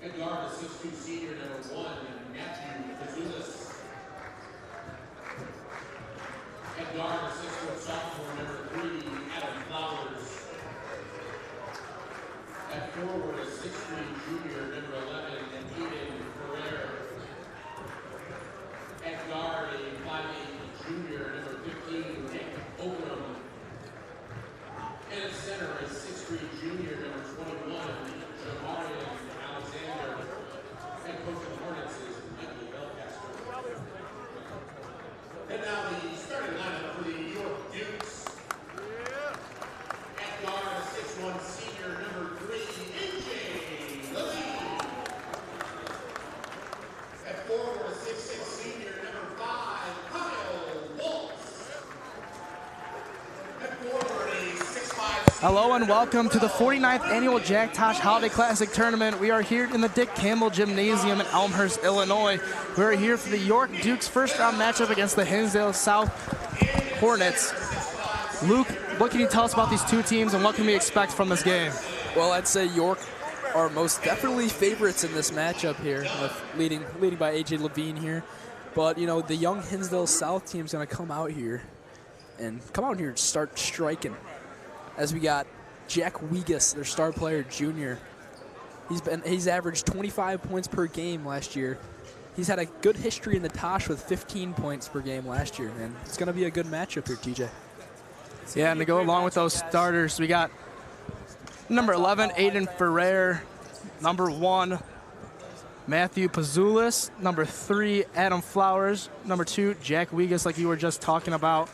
At guard, the 6'2" senior, number 1, Matthew Pazulis. At guard, the 6'4" sophomore, number 3, Adam Flowers. At forward, a 6'3" junior, number 11, Eden Ferrer. At guard, a 5'8" junior, number 15, Nick Ogram. And at center, a 6'3" junior, number 21, Jamarian Alexander. And coach of the Hornets is Michael Belcaster. And now the starting lineup for the New York Dukes. At guard, a 6'1" senior, number 3, AJ Levine. At forward, a 6'6" senior, number 5, Kyle Waltz. At forward, a 6'5" Hello and welcome to the 49th Annual Jack Tosh Holiday Classic Tournament. We are here in the Dick Campbell Gymnasium in Elmhurst, Illinois. We are here for the York Dukes first round matchup against the Hinsdale South Hornets. Luke, what can you tell us about these two teams and what can we expect from this game? Well, I'd say York are most definitely favorites in this matchup here, with leading by AJ Levine here. But, you know, the young Hinsdale South team's going to come out here and start striking. As we got Jack Wegas, their star player, junior. He's averaged 25 points per game last year. He's had a good history in the Tosh with 15 points per game last year, and it's going to be a good matchup here, TJ. Yeah, and to go along with those starters, we got number 11, Aiden Ferrer, number 1, Matthew Pazulis, number 3, Adam Flowers, number 2, Jack Wegas, like you were just talking about,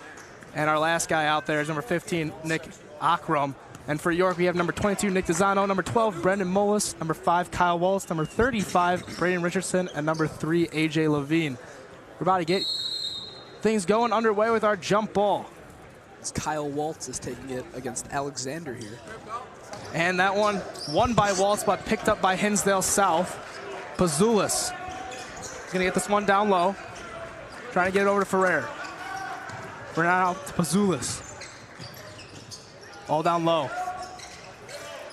and our last guy out there is number 15, Nick Akram. And for York, we have number 22, Nick Dizano, number 12, Brendan Mullis, number 5, Kyle Waltz, number 35, Braden Richardson, and number 3, AJ Levine. We're about to get things going underway with our jump ball. As Kyle Waltz is taking it against Alexander here. And that one won by Waltz, but picked up by Hinsdale South. Pazulis is going to get this one down low. Trying to get it over to Ferrer. We're now out to Pazulis. All down low.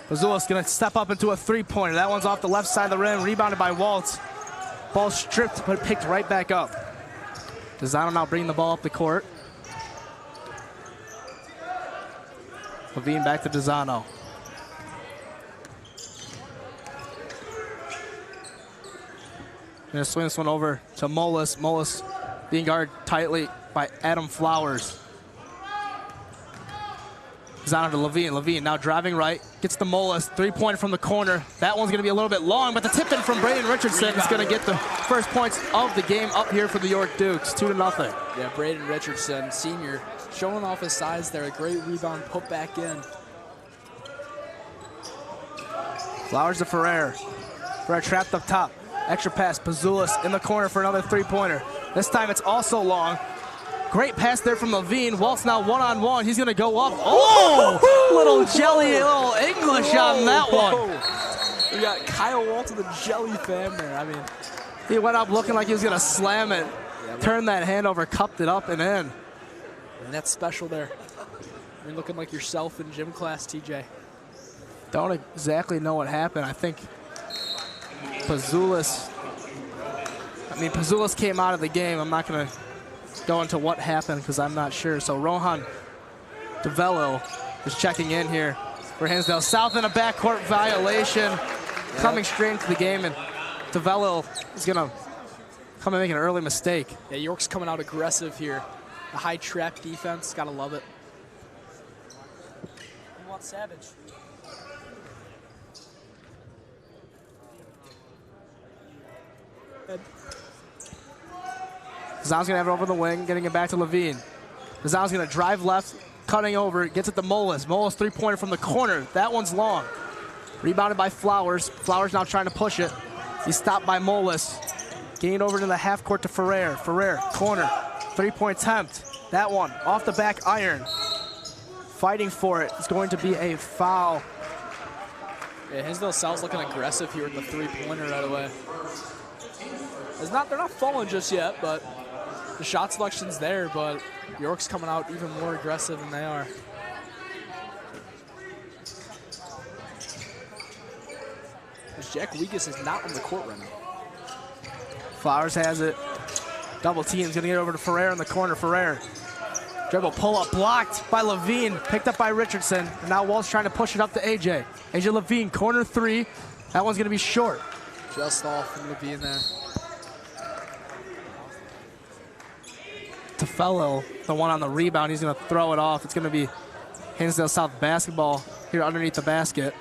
Pazulis going to step up into a three-pointer. That one's off the left side of the rim, rebounded by Waltz. Ball stripped, but picked right back up. Dizano now bringing the ball up the court. Levine back to Dizano. Gonna swing this one over to Mullis. Mullis being guarded tightly by Adam Flowers. Dizano to Levine. Levine now driving right, gets the Mullis. Three-pointer from the corner. That one's gonna be a little bit long, but the tip in from Braden Richardson is gonna get the first points of the game up here for the York Dukes, 2-0. Yeah, Braden Richardson, senior, showing off his size there. A great rebound put back in. Flowers to Ferrer. Ferrer trapped up top. Extra pass, Pazulis in the corner for another three-pointer. This time it's also long. Great pass there from Levine. Waltz now one-on-one. He's gonna go up. Oh! Little jelly, little English on that one. We got Kyle Waltz of the Jelly fam there. I mean, he went up looking like he was gonna slam it. Turned that hand over, cupped it up and in. And that's special there. You're looking like yourself in gym class, TJ. Don't exactly know what happened. I think Pazulis came out of the game. I'm not gonna go into what happened because I'm not sure. So Rohan DeVello is checking in here for Hinsdale South in a backcourt violation. Coming straight into the game, and DeVello is gonna come and make an early mistake. Yeah, York's coming out aggressive here. A high trap defense, gotta love it. You want Savage. Dizano's gonna have it over the wing, getting it back to Levine. Dizano's gonna drive left, cutting over, gets it to Mullis. Mullis three-pointer from the corner. That one's long. Rebounded by Flowers. Flowers now trying to push it. He's stopped by Mullis. Getting it over to the half court to Ferrer. Ferrer, corner, three-point attempt. That one, off the back iron. Fighting for it. It's going to be a foul. Yeah, Hinsdale South's looking aggressive here with the three-pointer right away. They're not falling just yet, but the shot selection's there, but York's coming out even more aggressive than they are. as Jack Wegas is not on the court right now. Flowers has it. Double team's gonna get over to Ferrer in the corner. Ferrer. Dribble pull up blocked by Levine, picked up by Richardson. And now Walt's trying to push it up to AJ. AJ Levine, corner three. That one's gonna be short. Just off from Levine there. Tafello, the one on the rebound, he's gonna throw it off. It's gonna be Hinsdale South basketball here underneath the basket.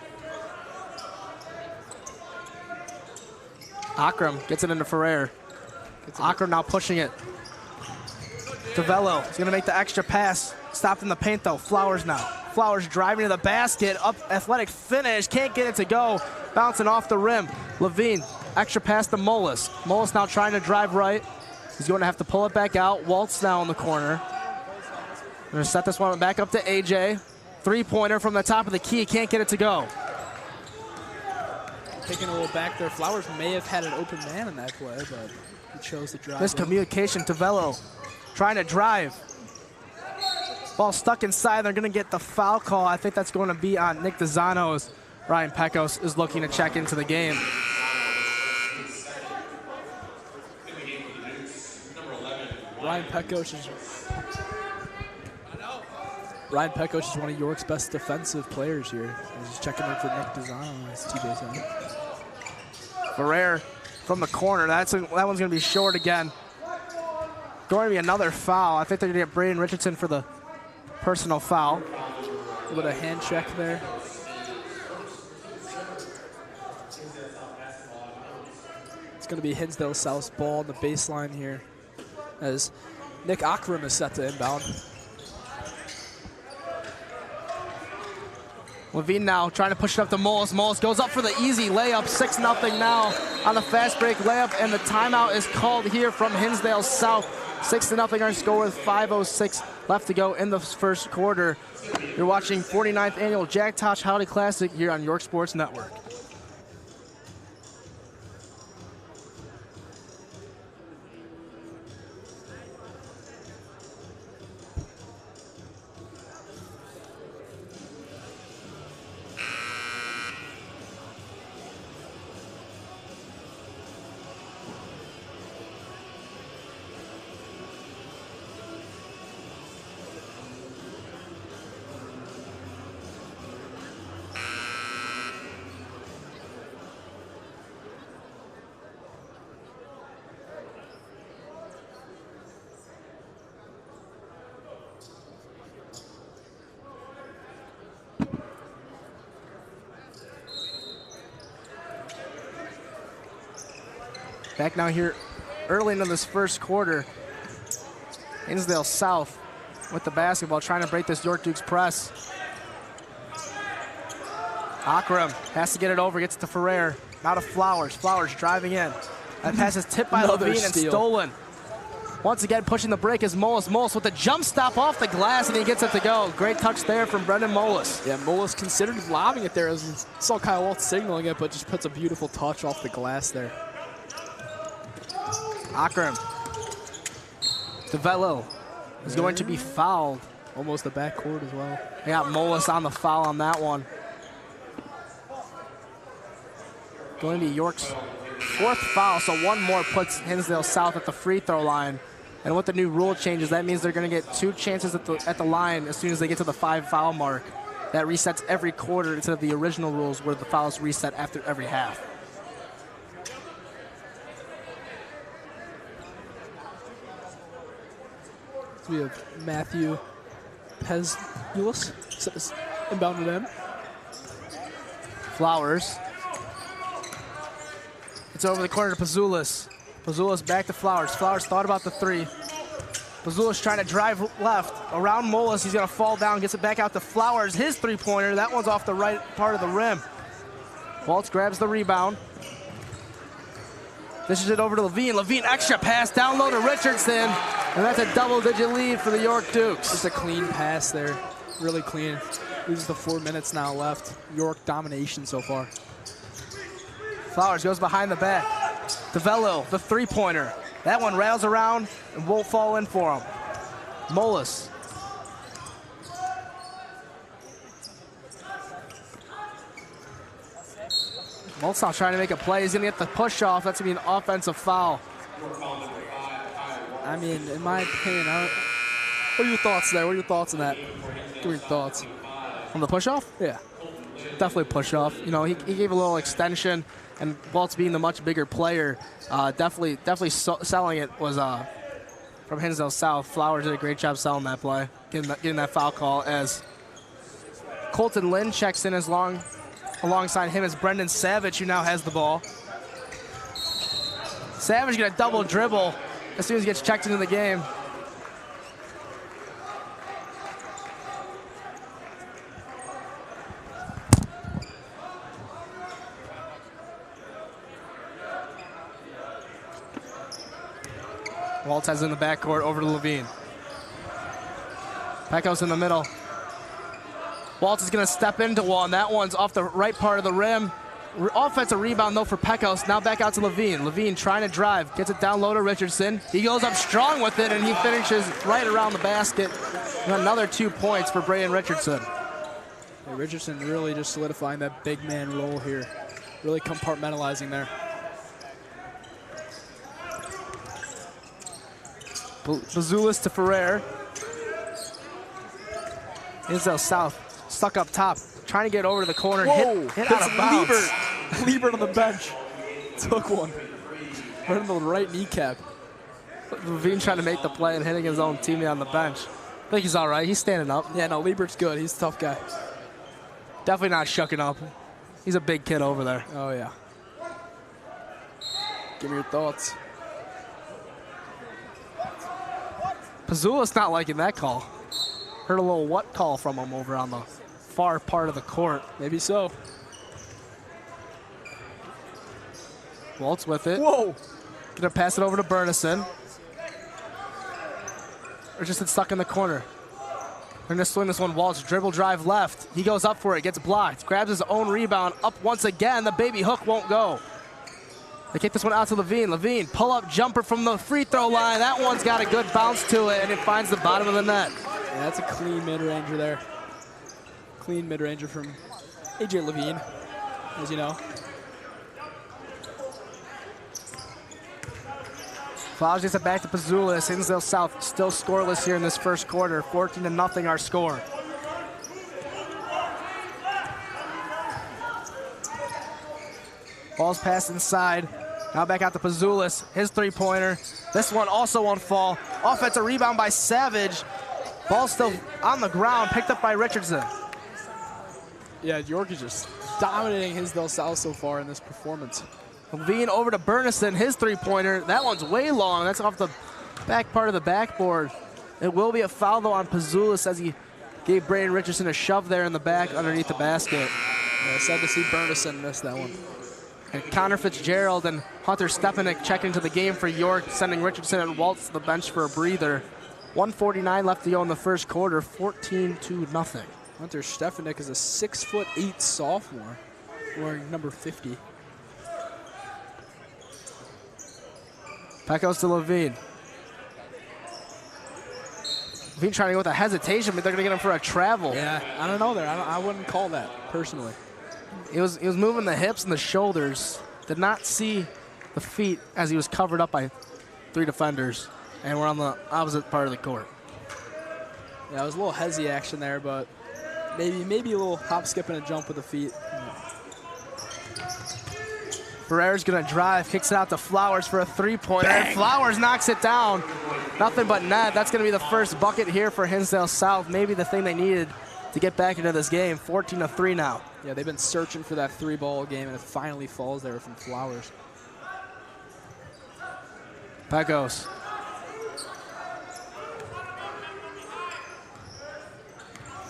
Akram gets it into Ferrer. Akram now pushing it. Tavello is gonna make the extra pass. Stopped in the paint though. Flowers now. Flowers driving to the basket. Up, athletic finish. Can't get it to go. Bouncing off the rim. Levine, extra pass to Mullis. Mullis now trying to drive right. He's going to have to pull it back out. Waltz now in the corner. Going to set this one back up to AJ. Three-pointer from the top of the key. Can't get it to go. Taking a little back there. Flowers may have had an open man in that play, but he chose to drive. Miscommunication. Tavello trying to drive. Ball stuck inside. They're going to get the foul call. I think that's going to be on Nick DeZano's. Ryan Pecos is looking to check into the game. Ryan Pecos is one of York's best defensive players here. He's checking in for Nick DeZano on his TB's end. Ferrer from the corner. That one's going to be short again. Going to be another foul. I think they're going to get Braden Richardson for the personal foul. A little bit of hand check there. It's going to be Hinsdale South's ball on the baseline here as Nick Akram is set to inbound. Levine now trying to push it up to Mullis. Mullis goes up for the easy layup. 6-0 now on the fast break layup, and the timeout is called here from Hinsdale South. 6-0 our score with 5:06 left to go in the first quarter. You're watching 49th Annual Jack Tosh Holiday Classic here on York Sports Network. Back now here early into this first quarter. Hinsdale South with the basketball, trying to break this York Dukes press. Akram has to get it over, gets it to Ferrer. Now to Flowers. Flowers driving in. That pass is tipped by Levine and stolen. Once again, pushing the break is Mullis. Mullis with the jump stop off the glass, and he gets it to go. Great touch there from Brendan Mullis. Yeah, Mullis considered lobbing it there as he saw Kyle Waltz signaling it, but just puts a beautiful touch off the glass there. Akram. Tavello is going to be fouled. Almost the backcourt as well. They got Mullis on the foul on that one. Going to be York's fourth foul, so one more puts Hinsdale South at the free throw line. And with the new rule changes, that means they're going to get 2 chances at the line as soon as they get to the 5 foul mark. That resets every quarter instead of the original rules where the fouls reset after every half. So we have Matthew Pezulis inbounded in. Flowers. It's over the corner to Pazulis. Pazulis back to Flowers. Flowers thought about the three. Pazulis trying to drive left. Around Mullis, he's going to fall down, gets it back out to Flowers. His three-pointer, that one's off the right part of the rim. Waltz grabs the rebound. Dishes it over to Levine. Levine extra pass down low to Richardson. And that's a double-digit lead for the York Dukes. Just a clean pass there. Really clean. Loses the 4 minutes now left. York domination so far. Flowers goes behind the back. Tavello, the three-pointer. That one rails around and won't fall in for him. Mullis. Walt's not trying to make a play. He's going to get the push off. That's going to be an offensive foul. I mean, in my opinion, what are your thoughts there? What are your thoughts on that? Give me your thoughts. On the push off? Yeah. Definitely push off. You know, he gave a little extension, and Waltz being the much bigger player, definitely selling it was from Hinsdale South. Flowers did a great job selling that play, getting that foul call as Colton Lynn checks in alongside him as Brendan Savage, who now has the ball. Savage gonna double dribble as soon as he gets checked into the game. Waltz has it in the backcourt over to Levine. Pecos in the middle. Waltz is going to step into one. That one's off the right part of the rim. Offensive rebound, though, for Pecos. Now back out to Levine. Levine trying to drive. Gets it down low to Richardson. He goes up strong with it, and he finishes right around the basket. And another 2 points for Braden Richardson. Hey, Richardson really just solidifying that big man role here. Really compartmentalizing there. Bazulis to Ferrer. Hinsdale South stuck up top, trying to get over to the corner. Whoa, hit out of bounds. Liebert on the bench. Took one. Right in the right kneecap. Levine trying to make the play and hitting his own teammate on the bench. I think he's all right. He's standing up. Yeah, no, Liebert's good. He's a tough guy. Definitely not shucking up. He's a big kid over there. Oh, yeah. Give me your thoughts. Pazulis not liking that call. Heard a little what call from him over on the far part of the court. Maybe so. Waltz with it. Whoa. Gonna pass it over to Burnison. Richardson stuck in the corner. They're gonna swing this one. Waltz dribble drive left. He goes up for it, gets blocked, grabs his own rebound. Up once again. The baby hook won't go. They kick this one out to Levine. Levine, pull-up jumper from the free throw line. That one's got a good bounce to it, and it finds the bottom of the net. Yeah, that's a clean mid-ranger there. Clean mid-ranger from AJ Levine, as you know. Flowers gets it back to Pazulis. Hinsdale South still scoreless here in this first quarter. 14-0 our score. Ball's passed inside. Now back out to Pazulis. His three-pointer. This one also won't fall. Offensive rebound by Savage. Ball still on the ground, picked up by Richardson. Yeah, York is just dominating Hinsdale South so far in this performance. Levine over to Burnison, his three-pointer. That one's way long. That's off the back part of the backboard. It will be a foul, though, on Pazulis as he gave Braden Richardson a shove there in the back underneath the basket. Yeah, sad to see Burnison miss that one. And Connor Fitzgerald and Hunter Stepanek check into the game for York, sending Richardson and Waltz to the bench for a breather. 1:49 left to go in the first quarter, 14-0. Hunter Stefanik is a 6'8" sophomore, wearing number 50. Back goes to Levine. Levine trying to go with a hesitation, but they're going to get him for a travel. Yeah, I don't know there. I wouldn't call that, personally. He was moving the hips and the shoulders. Did not see the feet as he was covered up by three defenders. And we're on the opposite part of the court. Yeah, it was a little hezzy action there, but maybe a little hop, skip, and a jump with the feet. Ferrer's gonna drive, kicks it out to Flowers for a three-pointer. And Flowers knocks it down. Nothing but net. That's gonna be the first bucket here for Hinsdale South. Maybe the thing they needed to get back into this game. 14-3 now. Yeah, they've been searching for that three-ball game, and it finally falls there from Flowers. Pecos.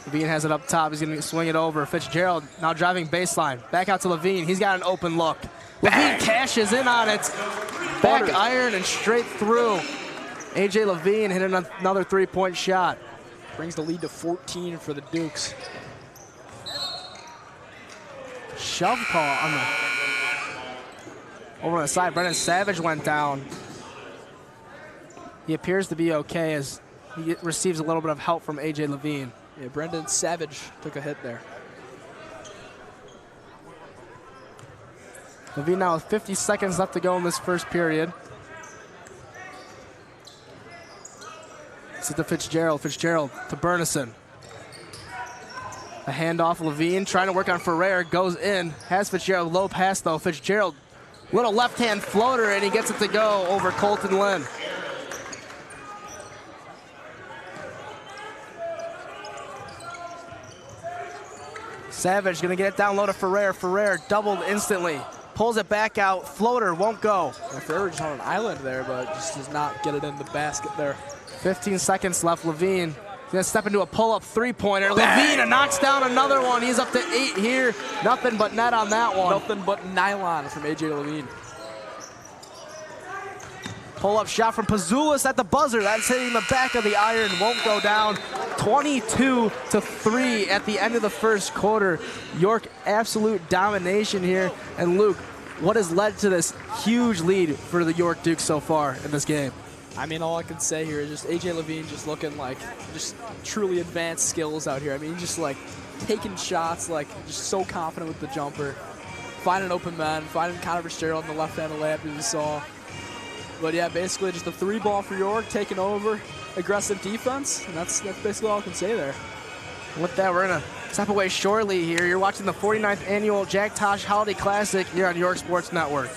Levine has it up top. He's going to swing it over. Fitzgerald now driving baseline. Back out to Levine. He's got an open look. Levine cashes in on it. Back iron and straight through. AJ Levine hit another three-point shot. Brings the lead to 14 for the Dukes. Shove call on over on the side. Brendan Savage went down. He appears to be okay as he receives a little bit of help from AJ Levine. Yeah, Brendan Savage took a hit there. Levine now with 50 seconds left to go in this first period. This is to Fitzgerald. Fitzgerald to Bernison. A handoff, Levine trying to work on Ferrer, goes in, has Fitzgerald, low pass though. Fitzgerald, little left-hand floater, and he gets it to go over Colton Lynn. Savage gonna get it down low to Ferrer. Ferrer doubled instantly, pulls it back out, floater won't go. Yeah, Ferrer just on an island there, but just does not get it in the basket there. 15 seconds left, Levine. Gonna step into a pull-up three-pointer. Levine knocks down another one. He's up to 8 here. Nothing but net on that one. Nothing but nylon from AJ Levine. Pull-up shot from Pazulis at the buzzer. That's hitting the back of the iron. Won't go down. 22-3 at the end of the first quarter. York absolute domination here. And Luke, what has led to this huge lead for the York Dukes so far in this game? I mean, all I can say here is just AJ Levine just looking like just truly advanced skills out here. I mean, just like taking shots, like just so confident with the jumper, finding open men, finding Connor Fitzgerald in the left-handed layup as we saw. But yeah, basically just a 3-ball for York, taking over, aggressive defense, and that's basically all I can say there. With that, we're gonna step away shortly here. You're watching the 49th annual Jack Tosh Holiday Classic here on York Sports Network.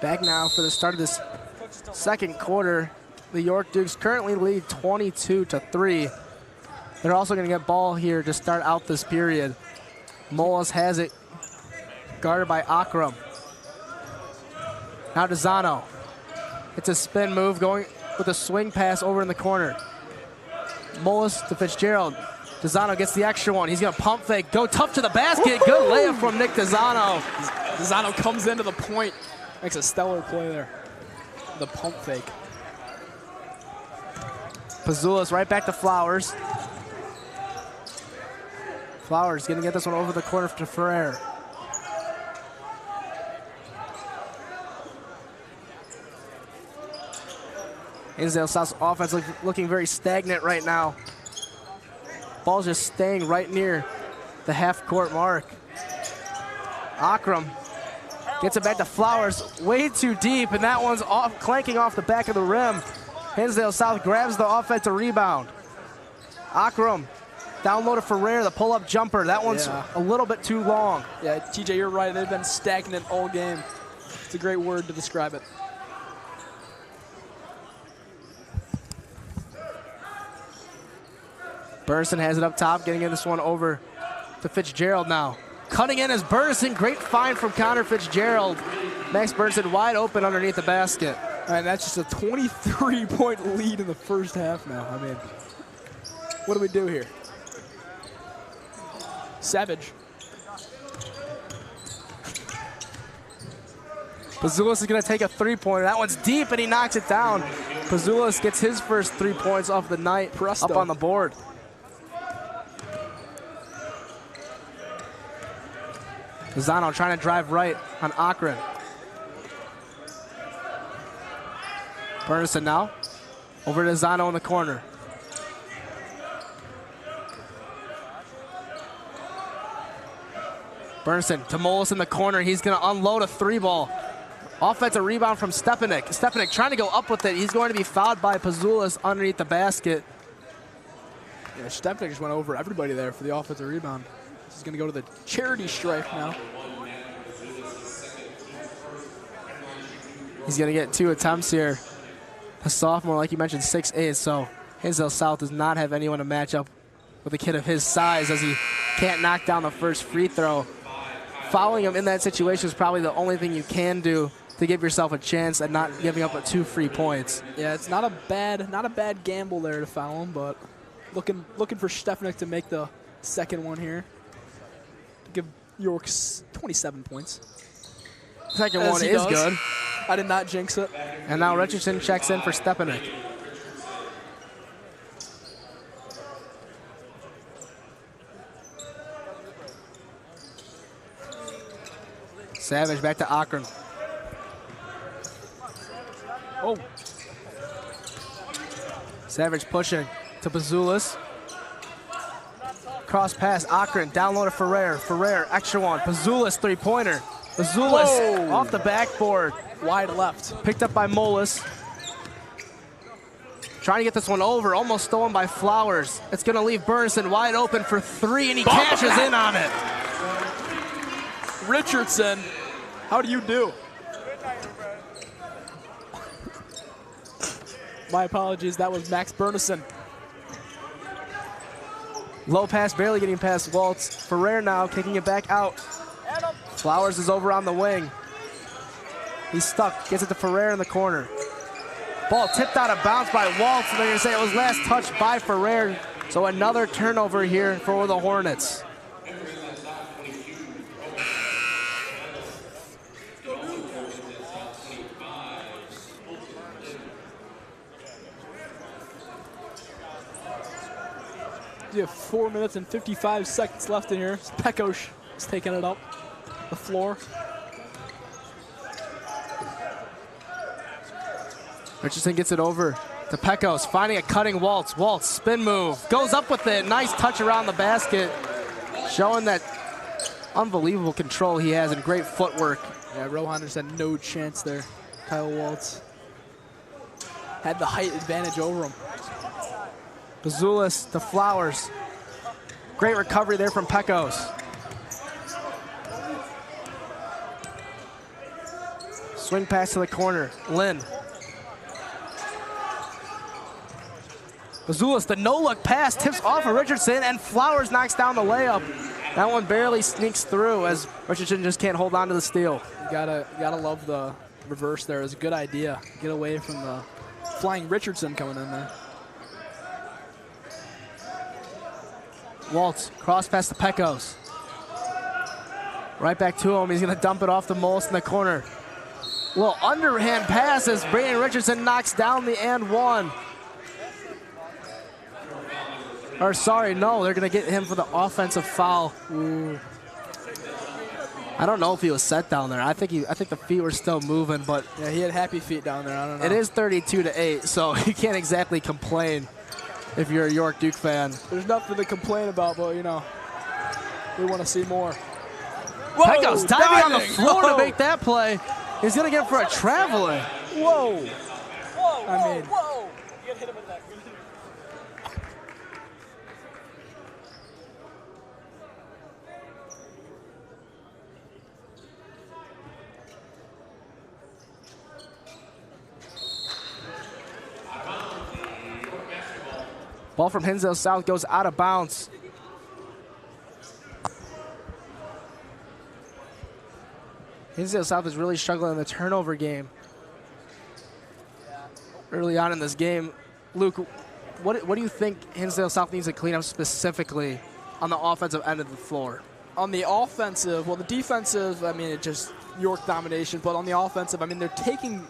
Back now for the start of this second quarter. The York Dukes currently lead 22-3. They're also going to get ball here to start out this period. Molas has it, guarded by Akram. Now to Zano. It's a spin move going with a swing pass over in the corner. Molas to Fitzgerald. Dezano gets the extra one. He's going to pump fake, go tough to the basket. Good layup from Nick Dezano. Dezano comes into the point, makes a stellar play there. The pump fake. Pazulis right back to Flowers. Flowers going to get this one over the corner to Ferrer. Hinsdale South's offense looking very stagnant right now. Ball's just staying right near the half-court mark. Akram gets it back to Flowers, way too deep, and that one's off, clanking off the back of the rim. Hinsdale South grabs the offensive rebound. Akram down low to Ferrer, the pull-up jumper. That one's a little bit too long. Yeah, TJ, you're right. They've been stagnant all game. It's a great word to describe it. Burnson has it up top, getting this one over to Fitzgerald now. Cutting in is Burnson. Great find from Connor Fitzgerald. Max Burnson wide open underneath the basket. And that's just a 23-point lead in the first half now. I mean, what do we do here? Savage. Pazulis is going to take a three-pointer. That one's deep, and he knocks it down. Pazulis gets his first 3 points off the night. Presto. Up on the board. Zano trying to drive right on Akron. Burnison now. Over to Zano in the corner. Burnison to Molas in the corner. He's going to unload a 3-ball. Offensive rebound from Stepanek. Stepanek trying to go up with it. He's going to be fouled by Pazulis underneath the basket. Yeah, Stepanek just went over everybody there for the offensive rebound. This is going to go to the charity stripe now. He's going to get 2 attempts here. A sophomore, like you mentioned, 6'8", so Hinsdale South does not have anyone to match up with a kid of his size, as he can't knock down the first free throw. Fouling him in that situation is probably the only thing you can do to give yourself a chance at not giving up 2 free points. Yeah, it's not a bad gamble there to foul him, but looking for Stefanik to make the second one here. To give York's 27 points. Second one is good. I did not jinx it. And now Richardson checks in for Stepanek. Savage back to Akron. Oh. Savage pushing to Bazulis. Cross pass, Akron, down low to Ferrer. Ferrer, extra one. Bazulis, three-pointer. Bazulis off the backboard. Wide left. Picked up by Molis. Trying to get this one over, almost stolen by Flowers. It's gonna leave Burnison wide open for 3, and he cashes in on it. Richardson, how do you do? My apologies, that was Max Burnison. Low pass, barely getting past Waltz. Ferrer now kicking it back out. Flowers is over on the wing. He's stuck, gets it to Ferrer in the corner. Ball tipped out of bounds by Waltz, and they're gonna say it was last touched by Ferrer. So another turnover here for the Hornets. You have 4 minutes and 55 seconds left in here. Pekos is taking it up the floor. Richardson gets it over to Pekos, finding a cutting Waltz. Waltz, spin move, goes up with it. Nice touch around the basket, showing that unbelievable control he has and great footwork. Yeah, Rohan just had no chance there. Kyle Waltz had the height advantage over him. Bazulis to Flowers. Great recovery there from Pekos. Swing pass to the corner. Lynn. Bazulis, the no-look pass, tips off of Richardson, and Flowers knocks down the layup. That one barely sneaks through as Richardson just can't hold on to the steal. You gotta love the reverse there. It was a good idea. Get away from the flying Richardson coming in there. Waltz, cross pass to Pekos. Right back to him. He's going to dump it off to Molis in the corner. Little underhand pass as Brandon Richardson knocks down the and one. Or sorry, no, they're going to get him for the offensive foul. Ooh. I don't know if he was set down there. I think the feet were still moving, but yeah, he had happy feet down there. I don't know. It is 32-8, so you can't exactly complain if you're a York Duke fan. There's nothing to complain about, but you know, we want to see more. Pekos diving on the floor to make that play. He's gonna get for a traveling. Whoa! I mean, whoa! You hit him with that. Ball from Hinsdale South goes out of bounds. Hinsdale South is really struggling in the turnover game early on in this game. Luke, what do you think Hinsdale South needs to clean up specifically on the offensive end of the floor? On the offensive, well, the defensive, I mean, it's just York domination. But on the offensive, I mean, they're taking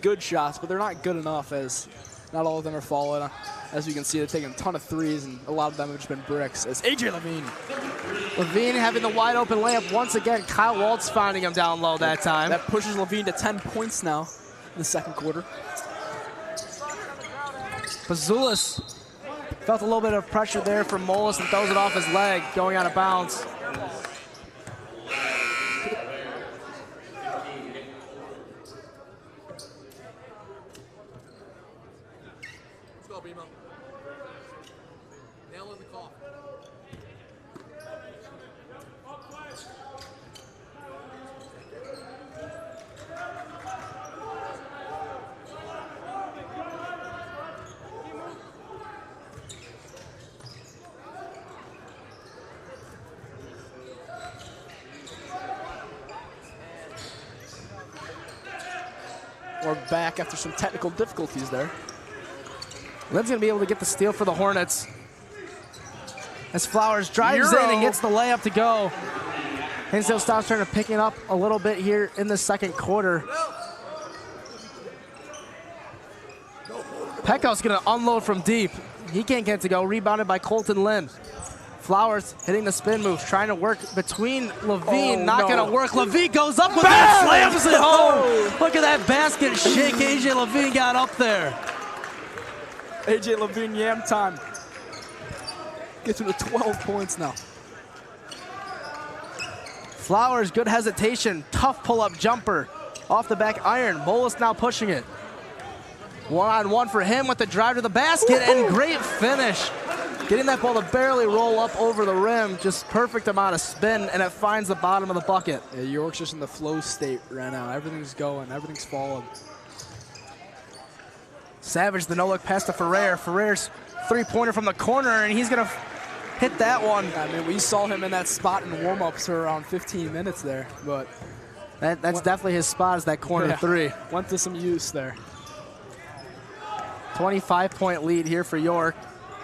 good shots, but they're not good enough, as not all of them are falling. As you can see, they're taking a ton of threes, and a lot of them have just been bricks. As AJ Levine. Levine having the wide open layup once again. Kyle Waltz finding him down low that time. That pushes Levine to 10 points now in the second quarter. Bazulis felt a little bit of pressure there from Molis and throws it off his leg, going out of bounds. We're back after some technical difficulties there. Lynn's going to be able to get the steal for the Hornets. As Flowers drives in and gets the layup to go. Hinsdale stops trying to pick it up a little bit here in the second quarter. Pecko's going to unload from deep. He can't get it to go. Rebounded by Colton Lynn. Flowers hitting the spin move, trying to work between Levine. Not going to work. Levine goes up with it, slams it home. Look at that basket shake AJ Levine got up there. AJ Levine yam time. Gets him to 12 points now. Flowers, good hesitation. Tough pull-up jumper. Off the back iron. Bolus now pushing it. One-on-one for him with the drive to the basket and great finish. Getting that ball to barely roll up over the rim. Just perfect amount of spin, and it finds the bottom of the bucket. Yeah, York's just in the flow state right now. Everything's going. Everything's falling. Savage, the no-look pass to Ferrer. Ferrer's three-pointer from the corner, and he's going to hit that one. I mean, we saw him in that spot in warm-ups for around 15 minutes there, but that's definitely his spot, is that corner three. Went to some use there. 25-point lead here for York.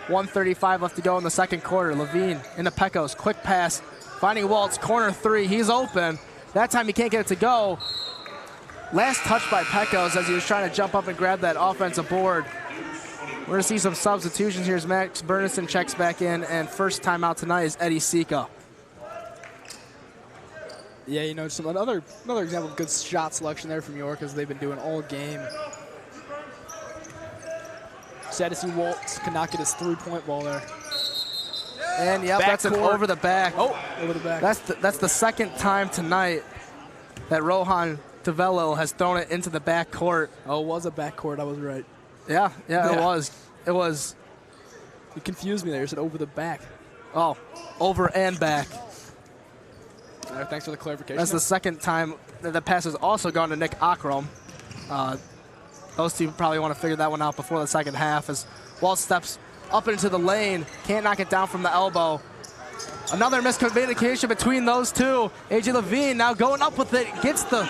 1:35 left to go in the second quarter. Levine into Pecos. Quick pass. Finding Waltz. Corner three. He's open. That time he can't get it to go. Last touch by Pecos as he was trying to jump up and grab that offensive board. We're going to see some substitutions here as Max Bernison checks back in, and first time out tonight is Eddie Sika. Yeah, you know, another example of good shot selection there from York as they've been doing all game. Sad to see Waltz cannot get his three-point ball there. And yep, that's an over the back. Oh, over the back. That's the second time tonight that Rohan Tavello has thrown it into the back court. Oh, it was a back court. I was right. Yeah, it was. It was. You confused me there. You said over the back. Oh, over and back. All right, thanks for the clarification. That's the second time that the pass has also gone to Nick Akram. Those two probably want to figure that one out before the second half as Waltz steps up into the lane. Can't knock it down from the elbow. Another miscommunication between those two. AJ Levine now going up with it. Gets the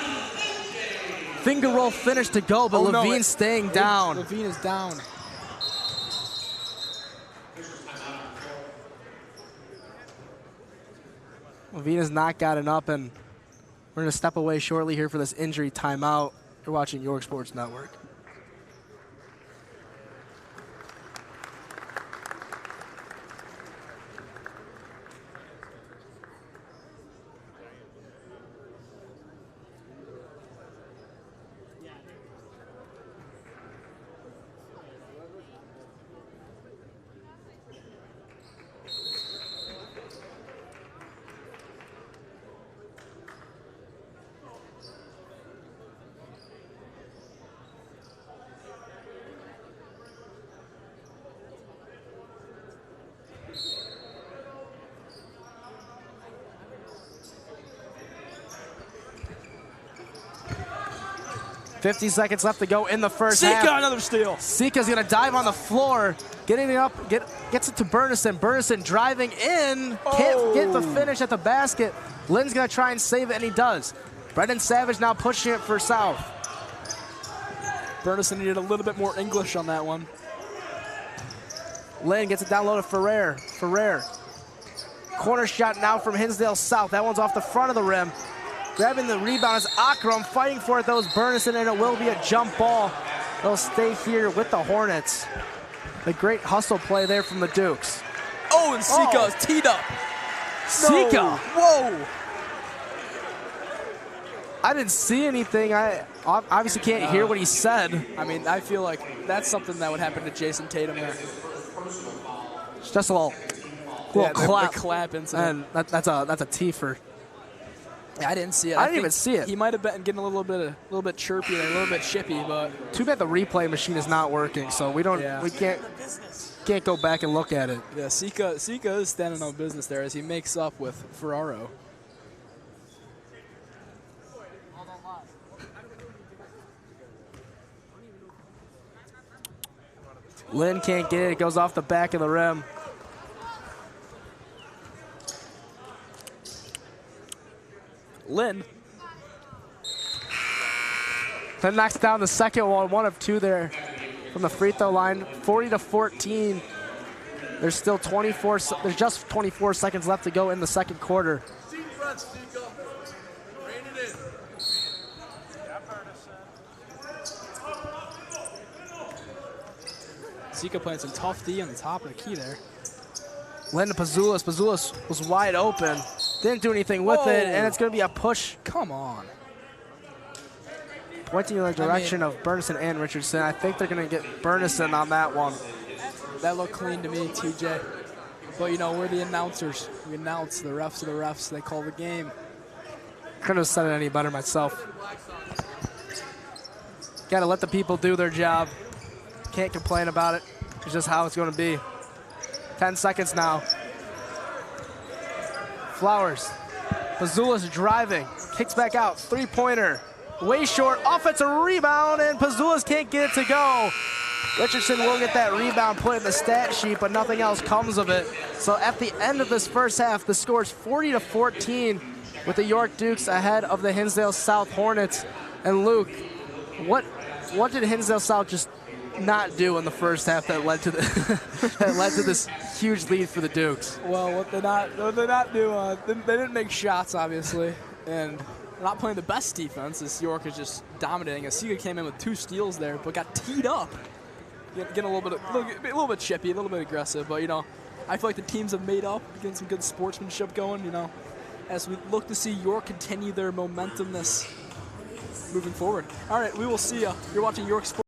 finger roll finish to go, but Levine's staying down. Levine is down. Levine has not gotten up, and we're going to step away shortly here for this injury timeout. You're watching York Sports Network. .50 seconds left to go in the first half. Sika, another steal. Sika's going to dive on the floor, getting it up, gets it to Bernison. Bernison driving in, can't get the finish at the basket. Lynn's going to try and save it, and he does. Brendan Savage now pushing it for South. Bernison needed a little bit more English on that one. Lynn gets it down low to Ferrer. Ferrer. Corner shot now from Hinsdale South. That one's off the front of the rim. Grabbing the rebound is Akram, fighting for it though is Bernison, and it will be a jump ball. They'll stay here with the Hornets. The great hustle play there from the Dukes. Oh, and Sika is teed up. Sika! No. Whoa! I didn't see anything. I obviously can't hear what he said. I mean, I feel like that's something that would happen to Jason Tatum there. It's just a little clap. The clap incident. And that's a T for. Yeah, I didn't see it. I didn't even see it. He might have been getting a little bit chirpy and a little bit chippy, but too bad the replay machine is not working, so we can't go back and look at it. Yeah, Sika is standing on business there as he makes up with Ferraro. Lynn can't get it. It goes off the back of the rim. Lynn. Then knocks down the second one of two there from the free throw line. 40-14. There's still 24. There's just 24 seconds left to go in the second quarter. Zika playing some tough D on the top of the key there. Landon Pazulis. Pazulis was wide open. Didn't do anything with it, and it's going to be a push. Come on. Pointing in the direction of Burnison and Richardson. I think they're going to get Burnison on that one. That looked clean to me, TJ. But, you know, we're the announcers. We announce. The refs are the refs. They call the game. Couldn't have said it any better myself. Got to let the people do their job. Can't complain about it. It's just how it's going to be. 10 seconds now. Flowers. Pazulis driving. Kicks back out. Three-pointer. Way short. Offensive rebound, and Pazulis can't get it to go. Richardson will get that rebound put in the stat sheet, but nothing else comes of it. So at the end of this first half, the score is 40-14 with the York Dukes ahead of the Hinsdale South Hornets. And Luke, what did Hinsdale South just not do in the first half that led to this huge lead for the Dukes? Well, what they not do, they didn't make shots, obviously, and they're not playing the best defense as York is just dominating. Asiga came in with 2 steals there, but got teed up. Getting a little bit chippy, a little bit aggressive, but you know, I feel like the teams have made up, getting some good sportsmanship going. You know, as we look to see York continue their momentumness moving forward. All right, we will see you. You're watching York Sports.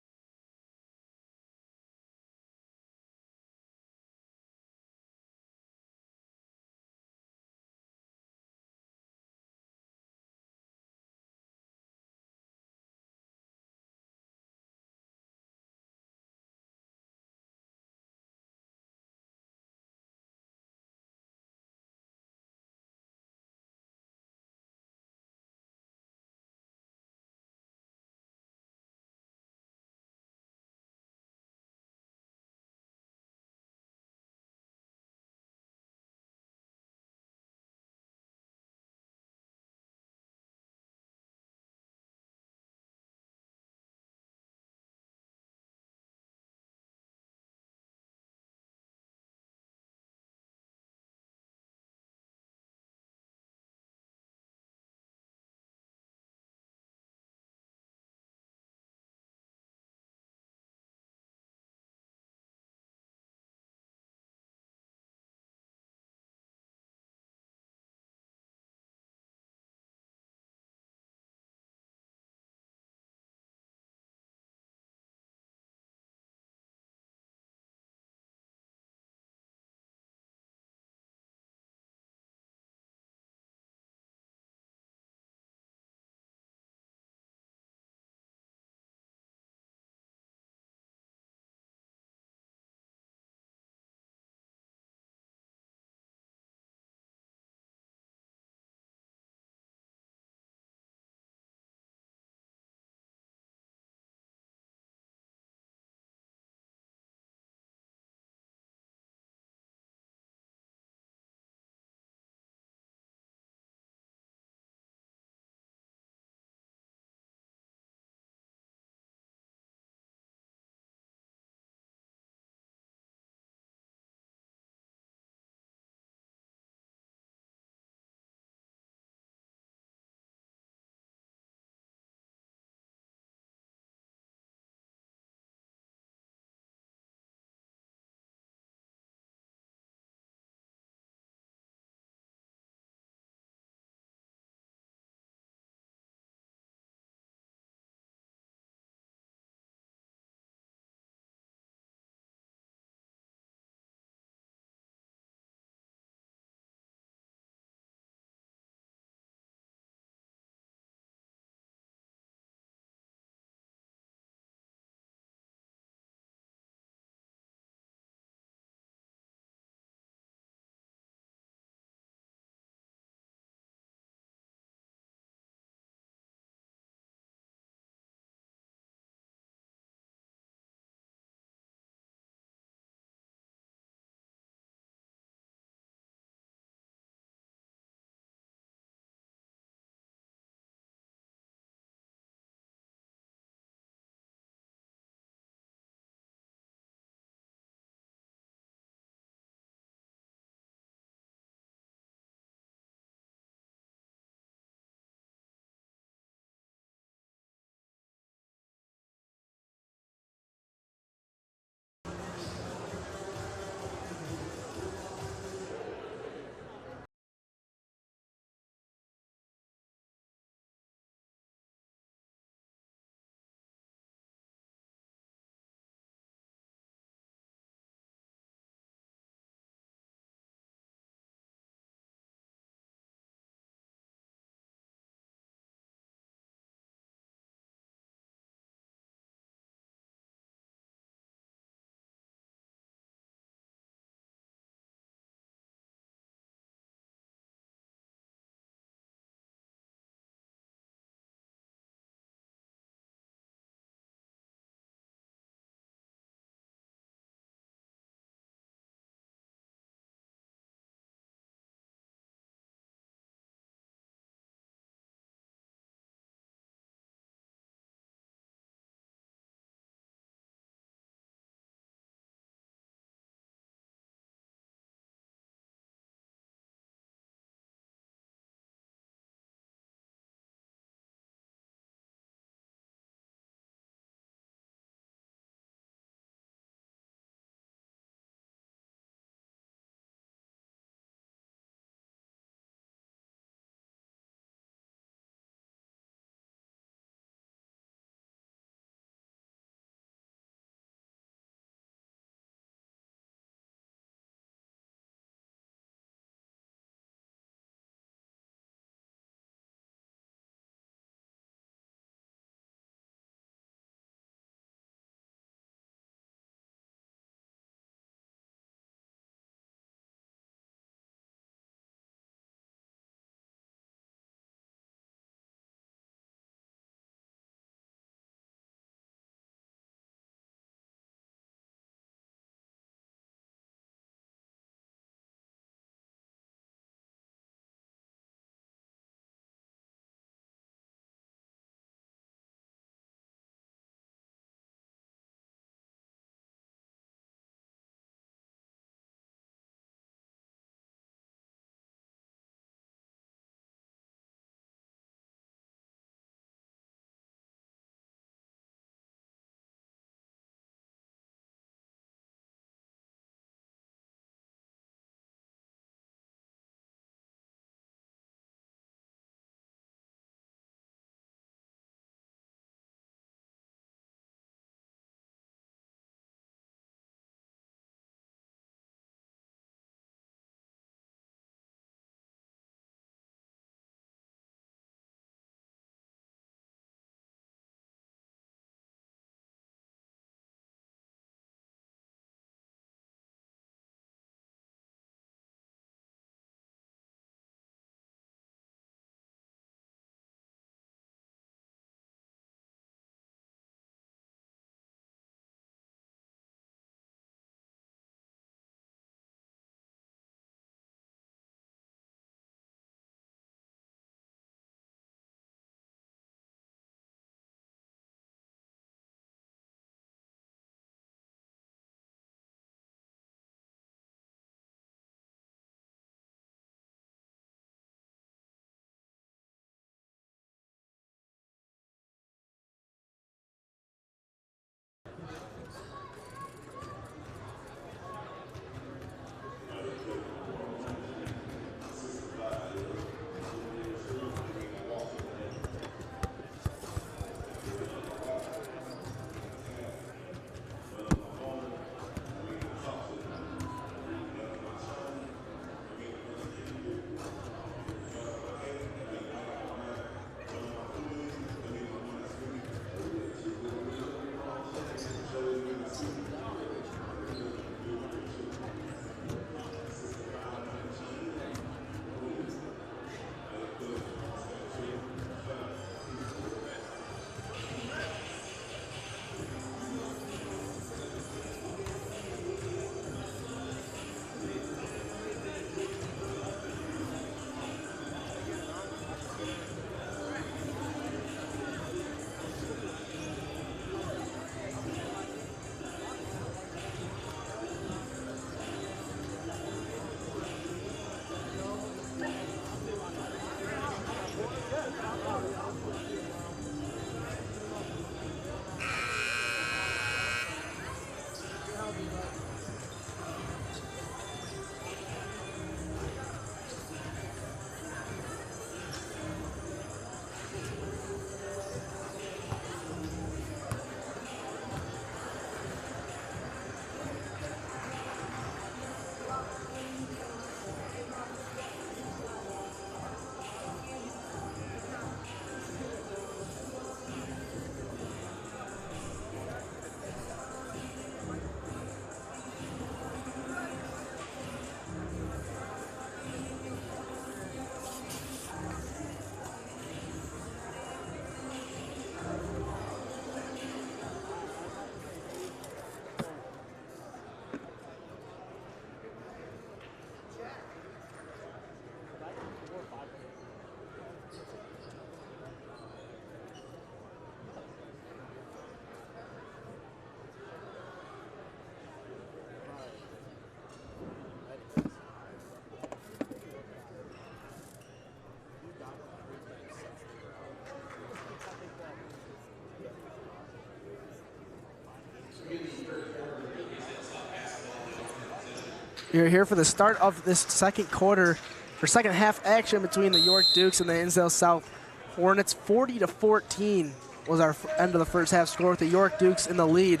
You're here for the start of this second quarter, or second half action between the York Dukes and the Hinsdale South Hornets. 40-14 was our end of the first half score with the York Dukes in the lead.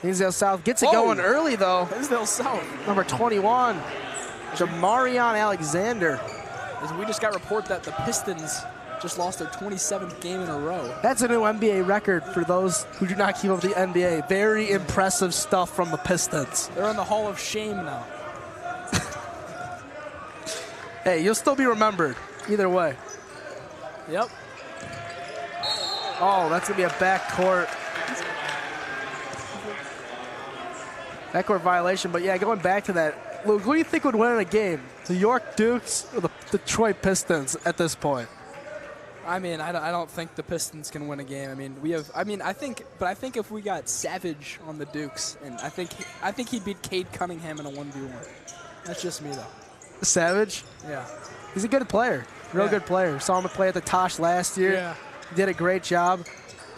Hinsdale South gets it going early though. Hinsdale South. Number 21, Jamarion Alexander. As we just got report that the Pistons just lost their 27th game in a row. That's a new NBA record for those who do not keep up with the NBA. Very impressive stuff from the Pistons. They're in the Hall of Shame now. Hey, you'll still be remembered either way. Yep. Oh, that's going to be a backcourt violation. But yeah, going back to that, Luke, who do you think would win in a game? The York Dukes or the Detroit Pistons at this point? I mean, I don't think the Pistons can win a game. I mean, I think if we got Savage on the Dukes, and I think he'd beat Cade Cunningham in a 1v1. That's just me though. Savage? Yeah. He's a good player. Real good player. Saw him play at the Tosh last year. Yeah. He did a great job.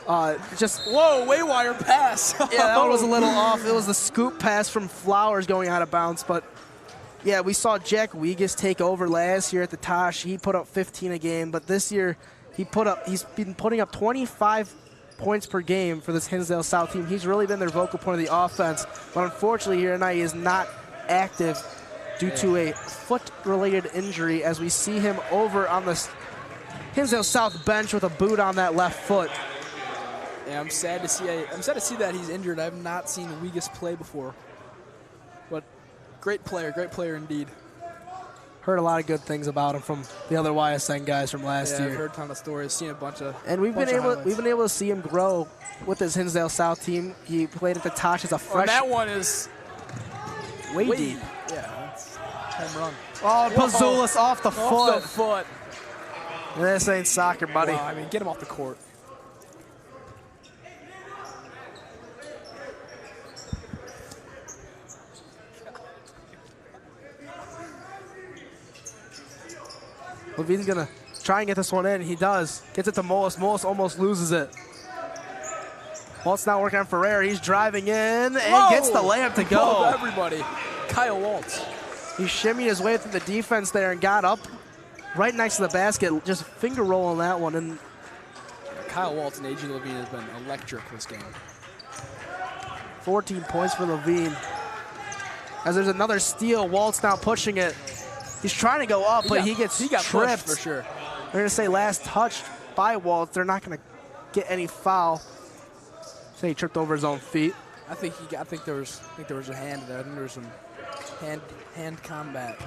Whoa, waywire pass. Yeah, that one was a little off. It was the scoop pass from Flowers going out of bounds, but yeah, we saw Jack Wegas take over last year at the Tosh. He put up 15 a game, but this year he's been putting up 25 points per game for this Hinsdale South team. He's really been their vocal point of the offense, but unfortunately here tonight he is not active due to a foot-related injury, as we see him over on the Hinsdale South bench with a boot on that left foot. Yeah, I'm sad to see that he's injured. I have not seen Wegas play before, but great player indeed. Heard a lot of good things about him from the other YSN guys from last year. I've heard a ton of stories, seen a bunch of. And we've been able to see him grow with this Hinsdale South team. He played at the Tosh as a freshman. That one is way deep. Yeah, that's home run. Oh, Pazulis off the foot. Off the foot. This ain't soccer, buddy. Wow, I mean, get him off the court. Levine's going to try and get this one in. He does. Gets it to Mullis. Mullis almost loses it. Waltz now working on Ferrer. He's driving in and gets the layup to go. Everybody. Kyle Waltz. He shimmied his way through the defense there and got up right next to the basket, just finger rolling that one. And Kyle Waltz and A.J. Levine has been electric this game. 14 points for Levine. As there's another steal, Waltz now pushing it. He's trying to go up, but he got tripped for sure. They're going to say last touched by Waltz. They're not going to get any foul. So he tripped over his own feet. I think there was a hand there. I think there was some hand combat.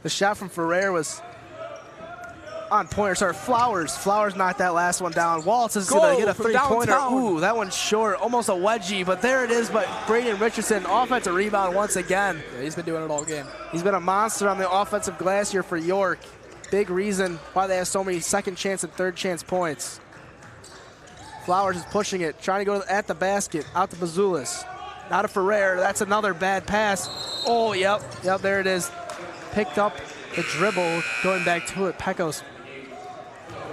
The shot from Ferrer was on point. Sorry, Flowers. Flowers knocked that last one down. Waltz is going to get a three-pointer. Ooh, that one's short. Almost a wedgie, but there it is. But Braden Richardson, offensive rebound once again. Yeah, he's been doing it all game. He's been a monster on the offensive glass here for York. Big reason why they have so many second chance and third chance points. Flowers is pushing it, trying to go at the basket. Out to Bazulis. Out to Ferrer. That's another bad pass. Oh, yep, there it is. Picked up the dribble, going back to it. Pecos,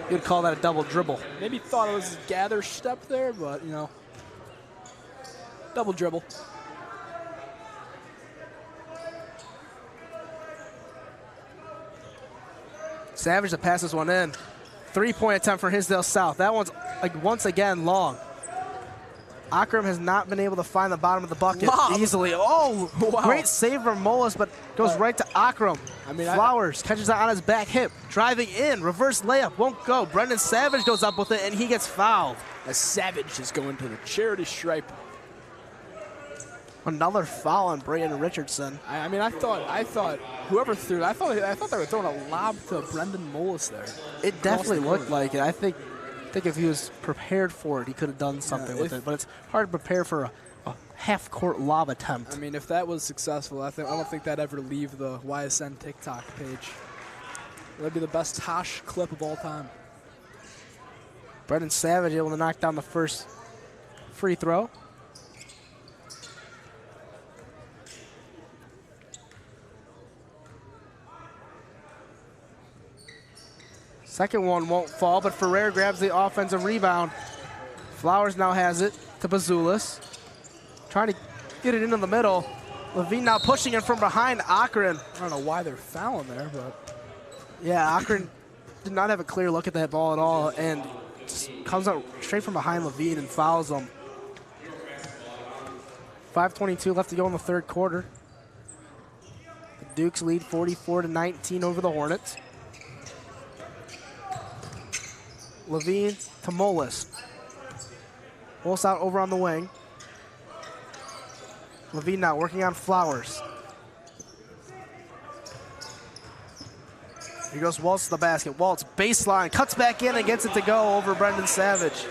you'd call that a double dribble. Maybe thought it was a gather step there, but, you know, double dribble. Savage to pass this one in. Three-point attempt for Hinsdale South. That one's, once again, long. Akram has not been able to find the bottom of the bucket easily. Oh, wow. Great save from Mullis, but goes right to Akram. I mean, Flowers catches that on his back hip. Driving in, reverse layup, won't go. Brendan Savage goes up with it, and he gets fouled. As Savage is going to the charity stripe. Another foul on Braden Richardson. I mean, I thought whoever threw it, I thought they were throwing a lob to Brendan Mullis there. It definitely looked like it. I think if he was prepared for it, he could have done something with it. But it's hard to prepare for a half-court lob attempt. I mean, if that was successful, I don't think that'd ever leave the YSN TikTok page. That'd be the best Tosh clip of all time. Brendan Savage able to knock down the first free throw. Second one won't fall, but Ferrer grabs the offensive rebound. Flowers now has it to Bazulis. Trying to get it into the middle. Levine now pushing it from behind Akron. I don't know why they're fouling there, but Yeah, Akron did not have a clear look at that ball at all, and just comes out straight from behind Levine and fouls him. 5:22 left to go in the third quarter. The Dukes lead 44-19 over the Hornets. Levine to Molis. Molis out over on the wing. Levine now working on Flowers. Here goes Waltz to the basket. Waltz baseline, cuts back in and gets it to go over Brendan Savage.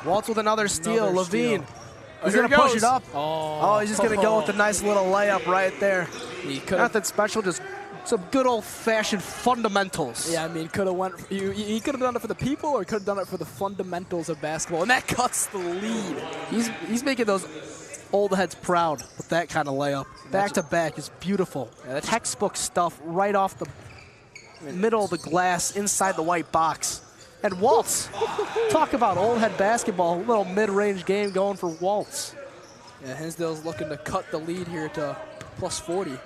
Waltz with another steal. Levine. He's going to push it up. Oh, he's just going to go with a nice little layup right there. Nothing special, just some good old-fashioned fundamentals. Yeah, I mean, could have went. He could have done it for the people, or could have done it for the fundamentals of basketball, and that cuts the lead. He's making those old heads proud with that kind of layup. Back to back is beautiful. Yeah, that's textbook stuff right off the middle of the glass inside the white box. And Waltz, talk about old head basketball. A little mid-range game going for Waltz. Yeah, Hinsdale's looking to cut the lead here to plus 40.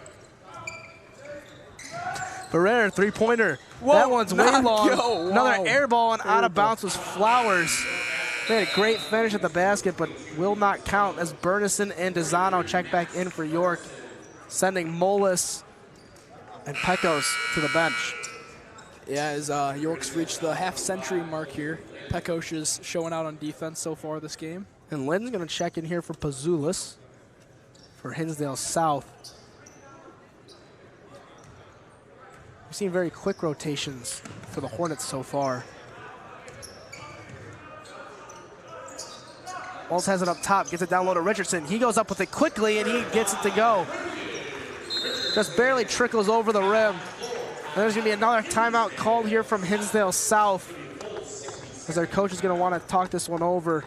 Ferrer, three-pointer. Whoa, that one's way long. Wow. Another air ball, and out of bounds was Flowers. They had a great finish at the basket, but will not count as Bernison and Desano check back in for York, sending Molis and Pecos to the bench. Yeah, as York's reached the half-century mark here. Pecos is showing out on defense so far this game. And Lynn's going to check in here for Pazulis for Hinsdale South. We've seen very quick rotations for the Hornets so far. Waltz has it up top, gets it down low to Richardson. He goes up with it quickly, and he gets it to go. Just barely trickles over the rim. And there's going to be another timeout called here from Hinsdale South, as their coach is going to want to talk this one over.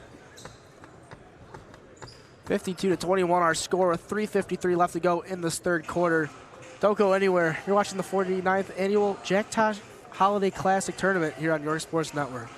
52-21 our score with 3:53 left to go in this third quarter. Don't go anywhere. You're watching the 49th annual Jack Tosh Holiday Classic Tournament here on York Sports Network.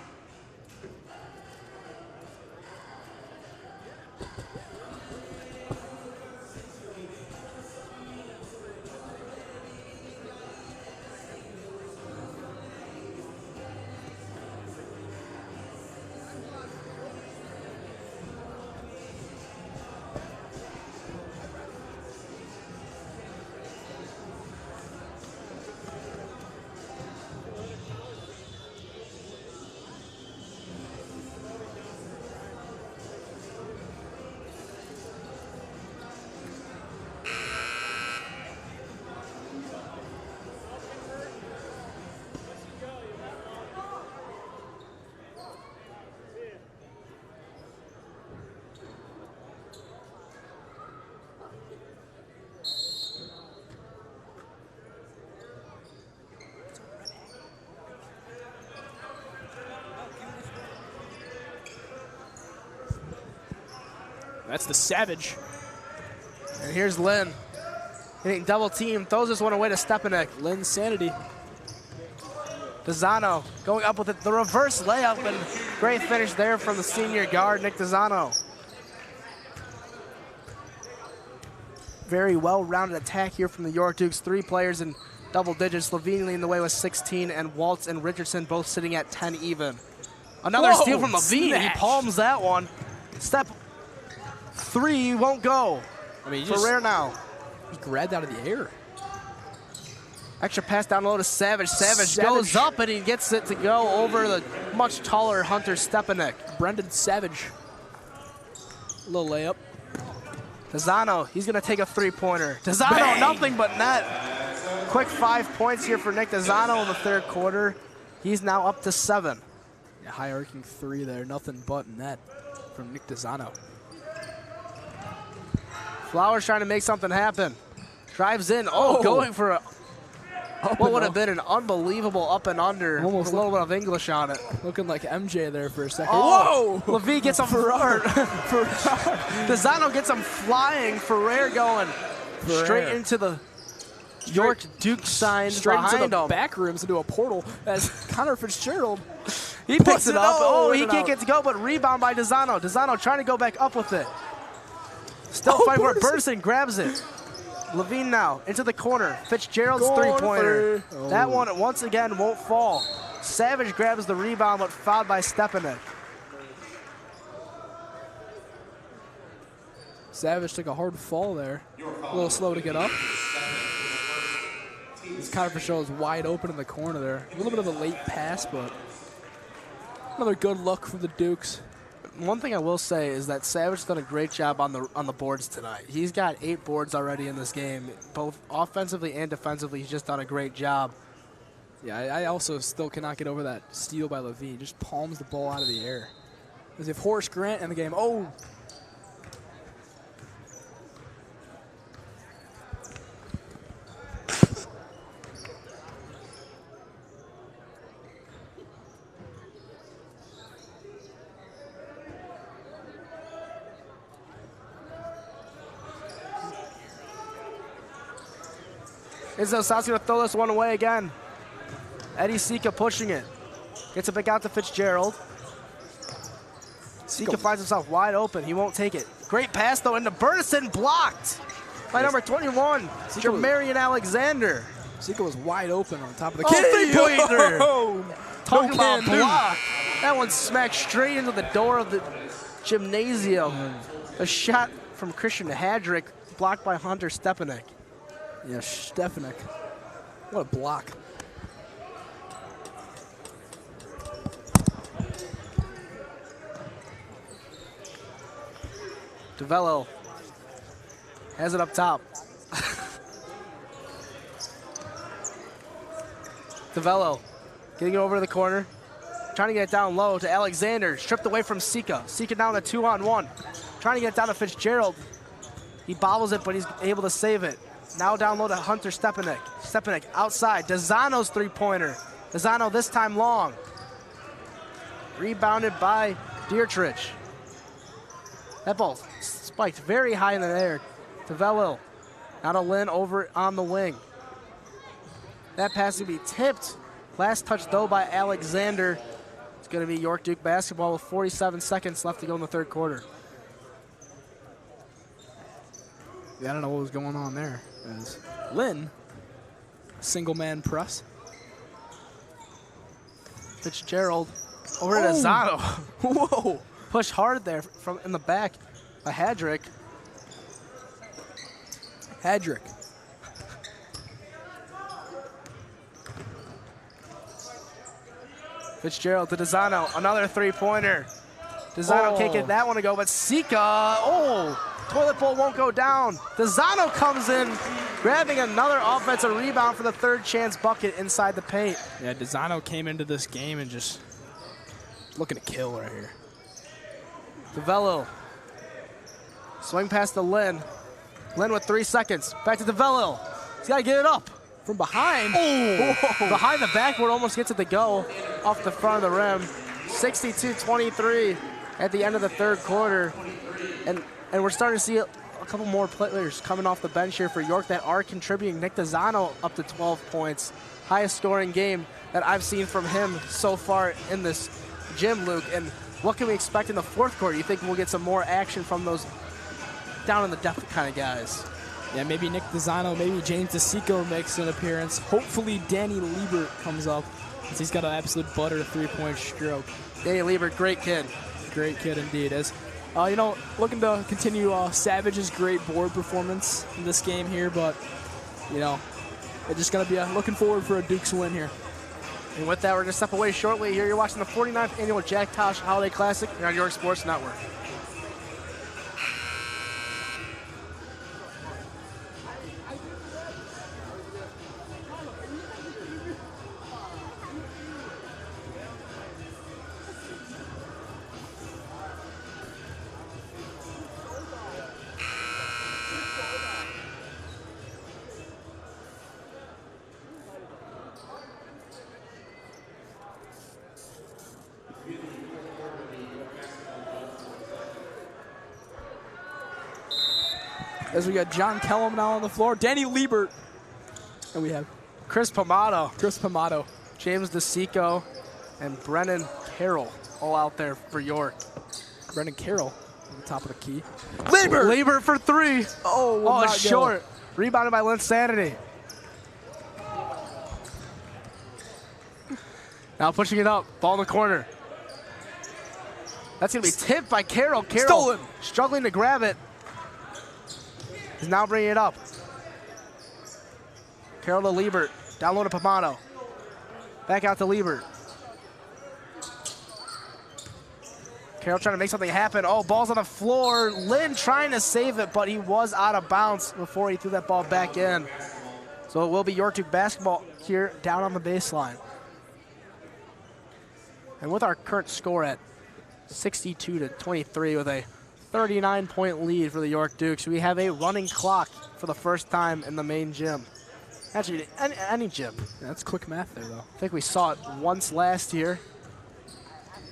That's the Savage. And here's Lynn. Hitting double team, throws this one away to Stepanek. Lynn's sanity. Desano going up with it, the reverse layup, and great finish there from the senior guard, Nick Desano. Very well-rounded attack here from the York Dukes. 3 players in double digits. Levine leading the way with 16, and Waltz and Richardson both sitting at 10 even. Another steal from Levine. Smash. He palms that one. Step 3 won't go. I mean, Ferrer now. He grabbed out of the air. Extra pass down low to Savage. Savage goes up and he gets it to go over the much taller Hunter Stepanek. Brendan Savage. Little layup. Desano, he's going to take a three-pointer. Desano, Bang. nothing but net. Quick 5 points here for Nick Desano in the third quarter. He's now up to 7. Yeah, high arcing 3 there. Nothing but net from Nick Desano. Flowers trying to make something happen. Drives in. Oh, going for what would have been an unbelievable up and under Almost with a little bit of English on it. Looking like MJ there for a second. Oh, Whoa! Levine gets him Dizano gets him flying. Ferrer going straight into the York Duke sign Straight into behind the him. back rooms into a portal as Connor Fitzgerald. He picks it up. Oh, he in and can't out. get to go, but rebound by Dizano. Dizano trying to go back up with it. Still fighting for it. Burson grabs it. Levine now into the corner. Fitzgerald's three-pointer. Oh. That one once again won't fall. Savage grabs the rebound, but fouled by Stepanek. Savage took a hard fall there. A little slow to get up. This Connor Fitzgerald is wide open in the corner there. A little bit of a late pass, but another good look from the Dukes. One thing I will say is that Savage's done a great job on the boards tonight. He's got 8 boards already in this game, both offensively and defensively. He's just done a great job. Yeah, I also still cannot get over that steal by Levine. Just palms the ball out of the air. As if Horace Grant in the game. Oh! Hinsdale South's going to throw this one away again. Eddie Sika pushing it. Gets it back out to Fitzgerald. Sika finds himself wide open. He won't take it. Great pass, though, into Burnison, blocked by number 21, Jamarian Alexander. Sika was wide open on top of the three-pointer. Talking No about can do. block. That one smacked straight into the door of the gymnasium. A shot from Christian Hadrick, blocked by Hunter Stepanek. Yeah, Stefanik. What a block. DeVello has it up top. DeVello getting it over to the corner. Trying to get it down low to Alexander. Stripped away from Sika. Sika down to 2-on-1. Trying to get it down to Fitzgerald. He bobbles it, but he's able to save it. Now down low to Hunter Stepanek. Stepanek outside. Dizano's three-pointer. Dizano this time long. Rebounded by Dietrich. That ball spiked very high in the air. DeVello. Now to Lynn over on the wing. That pass will be tipped. Last touch, though, by Alexander. It's going to be York Duke basketball with 47 seconds left to go in the third quarter. Yeah, I don't know what was going on there. As Lynn, single man press. Fitzgerald over to Dizano. Whoa! Push hard there from in the back by Hadrick. Hadrick. Fitzgerald to Dizano, another three-pointer. Dizano can't get that one to go, but Sika, toilet bowl won't go down. Dizano comes in, grabbing another offensive rebound for the third chance bucket inside the paint. Yeah, Dizano came into this game and just looking to kill right here. DeVello, swing pass to Lynn. Lynn with 3 seconds, back to DeVello. He's got to get it up. From behind. Behind the backboard, almost gets it to go off the front of the rim. 62-23 at the end of the third quarter. And we're starting to see a couple more players coming off the bench here for York that are contributing. Nick Dizano up to 12 points. Highest scoring game that I've seen from him so far in this gym, Luke. And what can we expect in the fourth quarter? You think we'll get some more action from those down in the depth kind of guys? Yeah, maybe Nick Dizano, maybe James DeSico makes an appearance. Hopefully Danny Liebert comes up, because he's got an absolute butter three-point stroke. Danny Liebert, great kid. Great kid indeed. As looking to continue Savage's great board performance in this game here, but they're just gonna be looking forward for a Dukes win here. And with that, we're gonna step away shortly. Here you're watching the 49th annual Jack Tosh Holiday Classic here on York Sports Network. as we got John Kellum now on the floor, Danny Liebert, and we have Chris Pomato, James DeSico, and Brennan Carroll all out there for York. Brennan Carroll on the top of the key. Liebert for 3. Oh, short. Rebounded by Linsanity. Now pushing it up. Ball in the corner. That's going to be tipped by Carroll. Carroll Stolen. Struggling to grab it. He's now bringing it up. Carroll to Liebert. Down low to Pomato. Back out to Liebert. Carroll trying to make something happen. Oh, ball's on the floor. Lynn trying to save it, but he was out of bounds before he threw that ball back in. So it will be York Duke basketball here down on the baseline. And with our current score at 62-23 with a 39-point lead for the York Dukes, we have a running clock for the first time in the main gym. Actually, any gym. Yeah, that's quick math there, though. I think we saw it once last year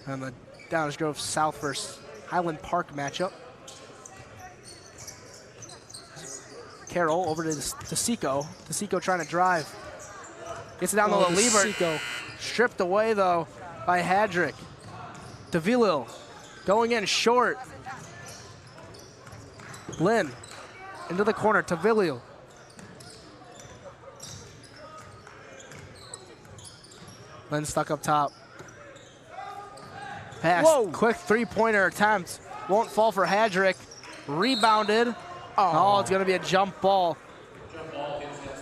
in the Downers Grove South versus Highland Park matchup. Carroll over to DeSico. DeSico trying to drive. Gets it down low to Liebert. Stripped away, though, by Hadrick. DeVilil going in short. Lynn into the corner. DeVilil. Lynn stuck up top. Pass. Whoa. Quick three-pointer attempt. Won't fall for Hadrick. Rebounded. Oh, it's going to be a jump ball.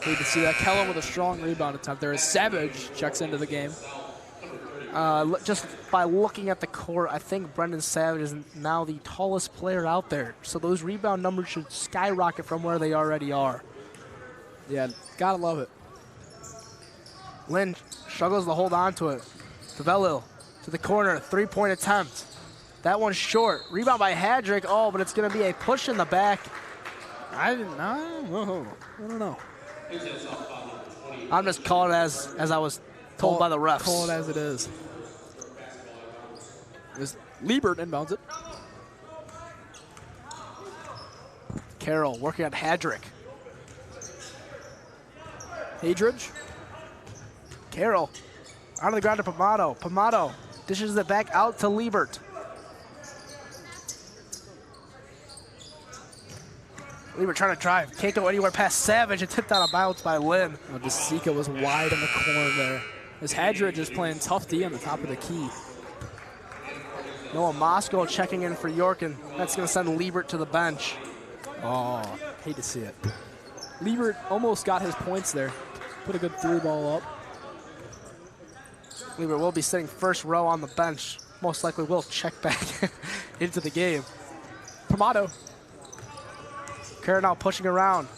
Hate to see that. Kellum with a strong rebound attempt there. As Savage checks into the game. Just by looking at the court, I think Brendan Savage is now the tallest player out there. So those rebound numbers should skyrocket from where they already are. Yeah, gotta love it. Lynn struggles to hold on to it. DeVelil to the corner, three-point attempt. That one's short. Rebound by Hadrick. Oh, but it's going to be a push in the back. I don't know. I'm just calling it as I was told by the refs. Call it as it is. As Liebert inbounds it. Carroll working on Hadrick. Hadridge. Carroll out of the ground to Pomato. Pomato dishes it back out to Liebert. Liebert trying to drive. Can't go anywhere past Savage. It tipped out of bounds by Lynn. Oh, DeSico was wide in the corner there. As Hadridge is playing tough D on the top of the key. Noah Moscow checking in for York, and that's going to send Liebert to the bench. Oh, hate to see it. Liebert almost got his points there. Put a good three ball up. Liebert will be sitting first row on the bench. Most likely will check back into the game. Pomato. Carroll now pushing around.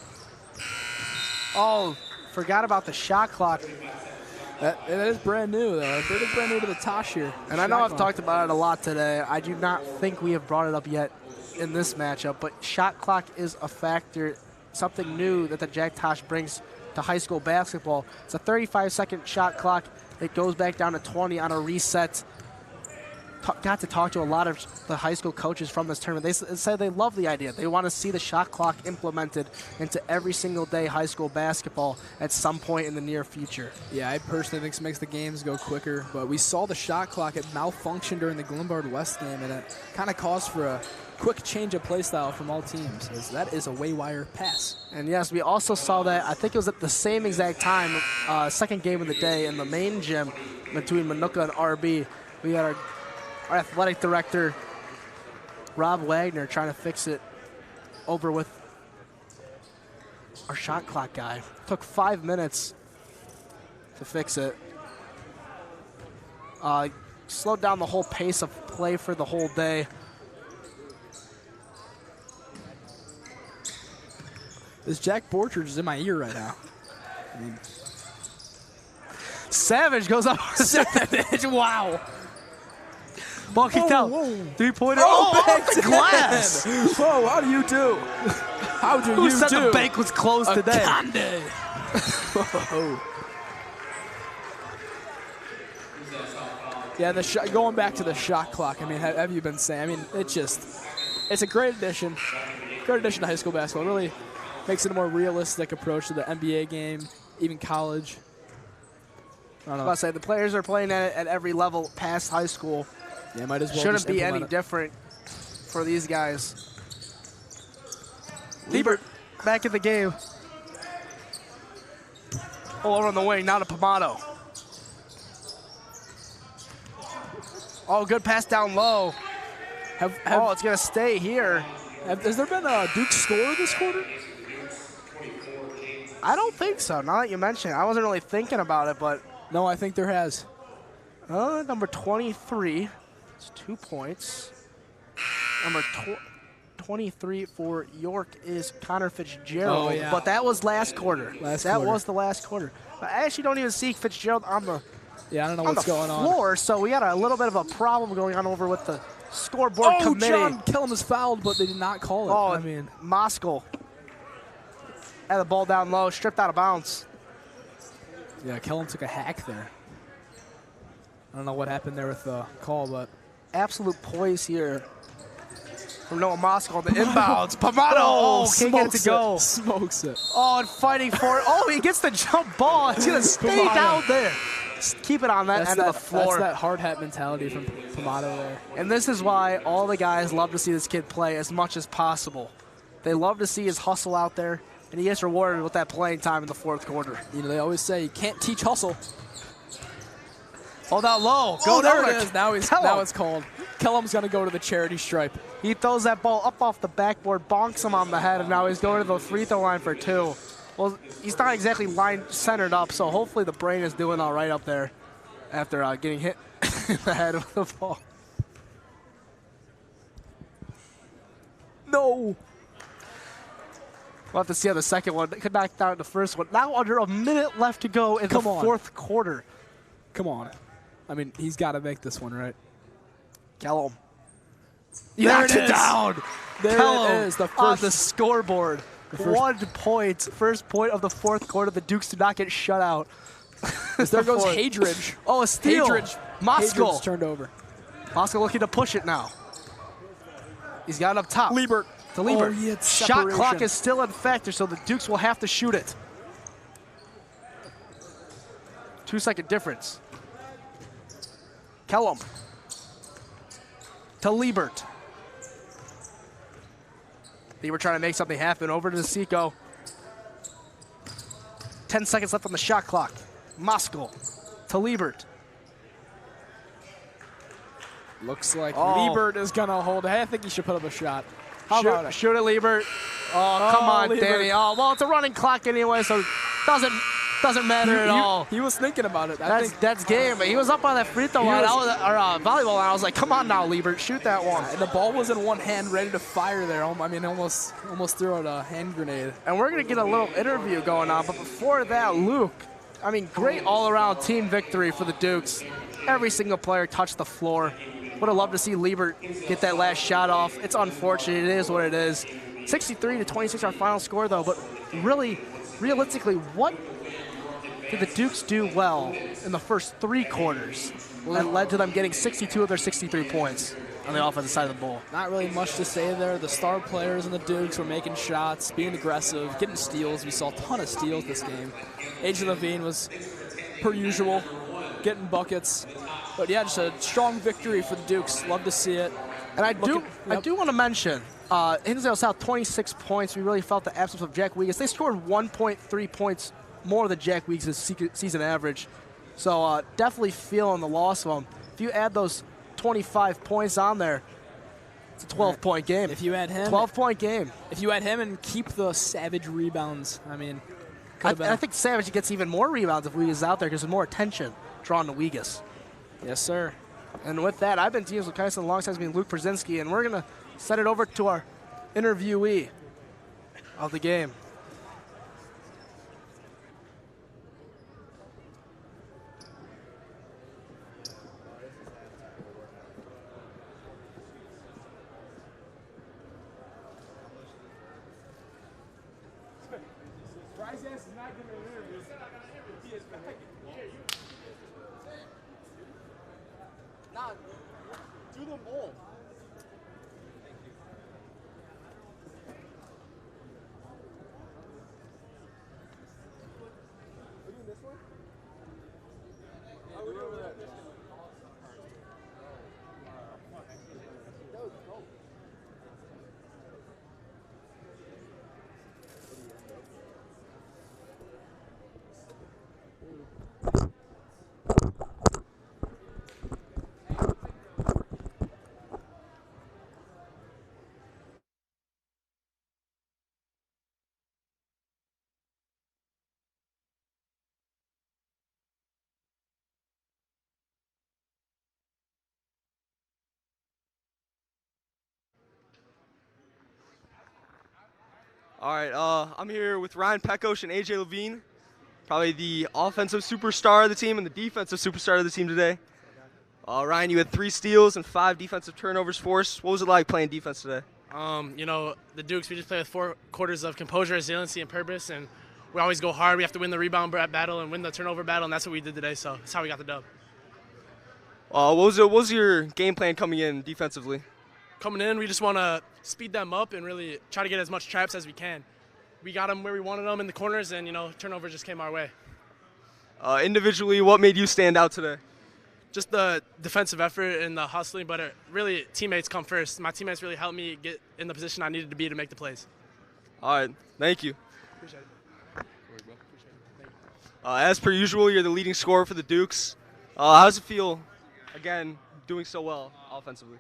Oh, forgot about the shot clock. That is brand new, though. It is brand new to the Tosh here. And I know I've talked about it a lot today. I do not think we have brought it up yet in this matchup, but shot clock is a factor, something new that the Jack Tosh brings to high school basketball. It's a 35-second shot clock. It goes back down to 20 on a reset. Got to talk to a lot of the high school coaches from this tournament. They said they love the idea. They want to see the shot clock implemented into every single day high school basketball at some point in the near future. Yeah, I personally think this makes the games go quicker, but we saw the shot clock. It malfunctioned during the Glimbard West game, and it kind of caused for a quick change of play style from all teams, as that is a way-wire pass. And yes, we also saw that, I think it was at the same exact time, second game of the day in the main gym between Manuka and RB. We had our athletic director, Rob Wagner, trying to fix it over with our shot clock guy. Took 5 minutes to fix it. Slowed down the whole pace of play for the whole day. This Jack Borchers is in my ear right now. I mean, Savage goes up. Savage, wow. Ball kicked out. Three-pointer. Off the glass. Whoa, how do you do? How do Who you said do? the bank was closed today? Yeah, going back to the shot clock, I mean, have you been saying? I mean, it's a great addition. great addition to high school basketball. Really makes it a more realistic approach to the NBA game, even college. I don't know. I was about to say, the players are playing at every level past high school. Yeah, might as well. Shouldn't just be any implement it. different for these guys. Liebert back in the game. All over on the wing, now to Pomado. Oh, good pass down low. Oh, it's going to stay here. Has there been a Duke score this quarter? I don't think so, now that you mention it. I wasn't really thinking about it, but... No, I think there has. Number 23. It's 2 points. Number 23 for York is Connor Fitzgerald. Oh, yeah. But that was last quarter. That quarter. was the last quarter. I actually don't even see Fitzgerald on the Yeah, I don't know what's going on. floor, so we got a little bit of a problem going on over with the scoreboard committee. John Kellum is fouled, but they did not call it. Oh, I mean, Moskal had the ball down low, stripped out of bounds. yeah, Kellum took a hack there. I don't know what happened there with the call, but Absolute poise here from Noah Moskal on the inbounds. Pomado, can't get it to go. Smokes it. Oh, and fighting for it. Oh, he gets the jump ball. It's going to stay Pomado. down there. Just keep it on that end of the floor. That's that hard hat mentality from Pomado there. And this is why all the guys love to see this kid play as much as possible. They love to see his hustle out there, and he gets rewarded with that playing time in the fourth quarter. You know, they always say you can't teach hustle. Oh, down low. Go there over it to is. Now it's called. Kellum's going to go to the charity stripe. He throws that ball up off the backboard, bonks him on the head, and now he's going to the free throw line for 2. Well, he's not exactly centered up, so hopefully the brain is doing all right up there after getting hit in the head with the ball. No. We'll have to see how the second one could knock down the first one. Now under a minute left to go in the fourth quarter. Come on. I mean, he's got to make this one, right? Kellum. There Knocked it it down. There Kellum it is. The on first. the scoreboard. 1 point. First point of the fourth quarter. The Dukes do not get shut out. There goes Hadridge. Oh, a steal. Hadridge. Moskal. Hadridge turned over. Moskal looking to push it now. He's got it up top. Liebert. To Liebert. Oh, he had Shot separation. clock is still in factor, so the Dukes will have to shoot it. 2-second difference. Kellum. To Liebert. Liebert trying to make something happen. Over to Seco. 10 seconds left on the shot clock. Moskal to Liebert. Looks like Liebert is going to hold. Hey, I think he should put up a shot. How about it? Shoot it, Liebert. Oh, come on, Liebert. Danny. Oh, well, it's a running clock anyway, so doesn't matter at all. He was thinking about it. That's game. But he was up on that free throw line, or volleyball line. I was like, come on now, Liebert, shoot that one. And the ball was in one hand, ready to fire there. I mean, almost threw out a hand grenade. And we're going to get a little interview going on. But before that, Luke, I mean, great all-around team victory for the Dukes. Every single player touched the floor. Would have loved to see Liebert get that last shot off. It's unfortunate. It is what it is. 63-26 our final score, though. But really, realistically, what did the Dukes do well in the first 3 quarters that led to them getting 62 of their 63 points on the offensive side of the ball? Not really much to say there. The star players in the Dukes were making shots, being aggressive, getting steals. We saw a ton of steals this game. AJ Levine was, per usual, getting buckets. But yeah, just a strong victory for the Dukes. Love to see it. And I do want to mention, Hinsdale South 26 points. We really felt the absence of Jack Weegas. They scored 1.3 points more than Jack Weegas' season average. So definitely feeling the loss of him. If you add those 25 points on there, it's a 12-point game. If you add him, 12-point game. If you add him and keep the Savage rebounds, I mean, I think Savage gets even more rebounds if Weegas is out there because there's more attention drawn to Weegas. Yes, sir. And with that, I've been Teams with Kyson alongside me, Luke Brzezinski, and we're going to send it over to our interviewee of the game. All right, I'm here with Ryan Peckosh and AJ Levine, probably the offensive superstar of the team and the defensive superstar of the team today. Ryan, you had 3 steals and 5 defensive turnovers for us. What was it like playing defense today? The Dukes, we just play with 4 quarters of composure, resiliency, and purpose, and we always go hard. We have to win the rebound battle and win the turnover battle, and that's what we did today, so that's how we got the dub. What was your game plan coming in defensively? Coming in, we just want to speed them up and really try to get as much traps as we can. We got them where we wanted them in the corners, and, turnover just came our way. Individually, what made you stand out today? Just the defensive effort and the hustling, but really teammates come first. My teammates really helped me get in the position I needed to be to make the plays. All right, thank you. Appreciate it. As per usual, you're the leading scorer for the Dukes. How does it feel, again, doing so well offensively?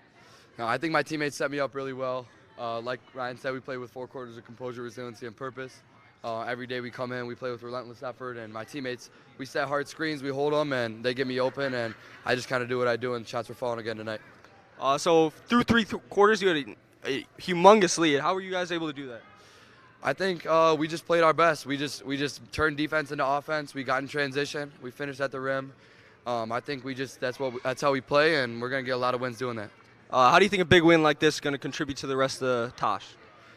No, I think my teammates set me up really well. Like Ryan said, we play with 4 quarters of composure, resiliency, and purpose. Every day we come in, we play with relentless effort, and my teammates, we set hard screens, we hold them, and they get me open, and I just kind of do what I do, and shots were falling again tonight. So through 3 quarters, you had a humongous lead. How were you guys able to do that? I think we just played our best. We just turned defense into offense. We got in transition. We finished at the rim. I think that's how we play, and we're gonna get a lot of wins doing that. How do you think a big win like this is going to contribute to the rest of Tosh?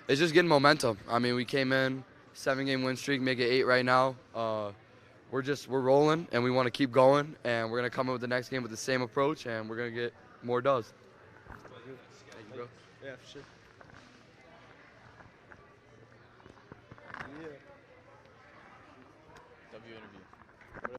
It's just getting momentum. I mean, we came in 7-game win streak, make it 8 right now. We're rolling, and we want to keep going, and we're gonna come in with the next game with the same approach, and we're gonna get more dubs. Thank you, bro. Yeah, for sure. W interview.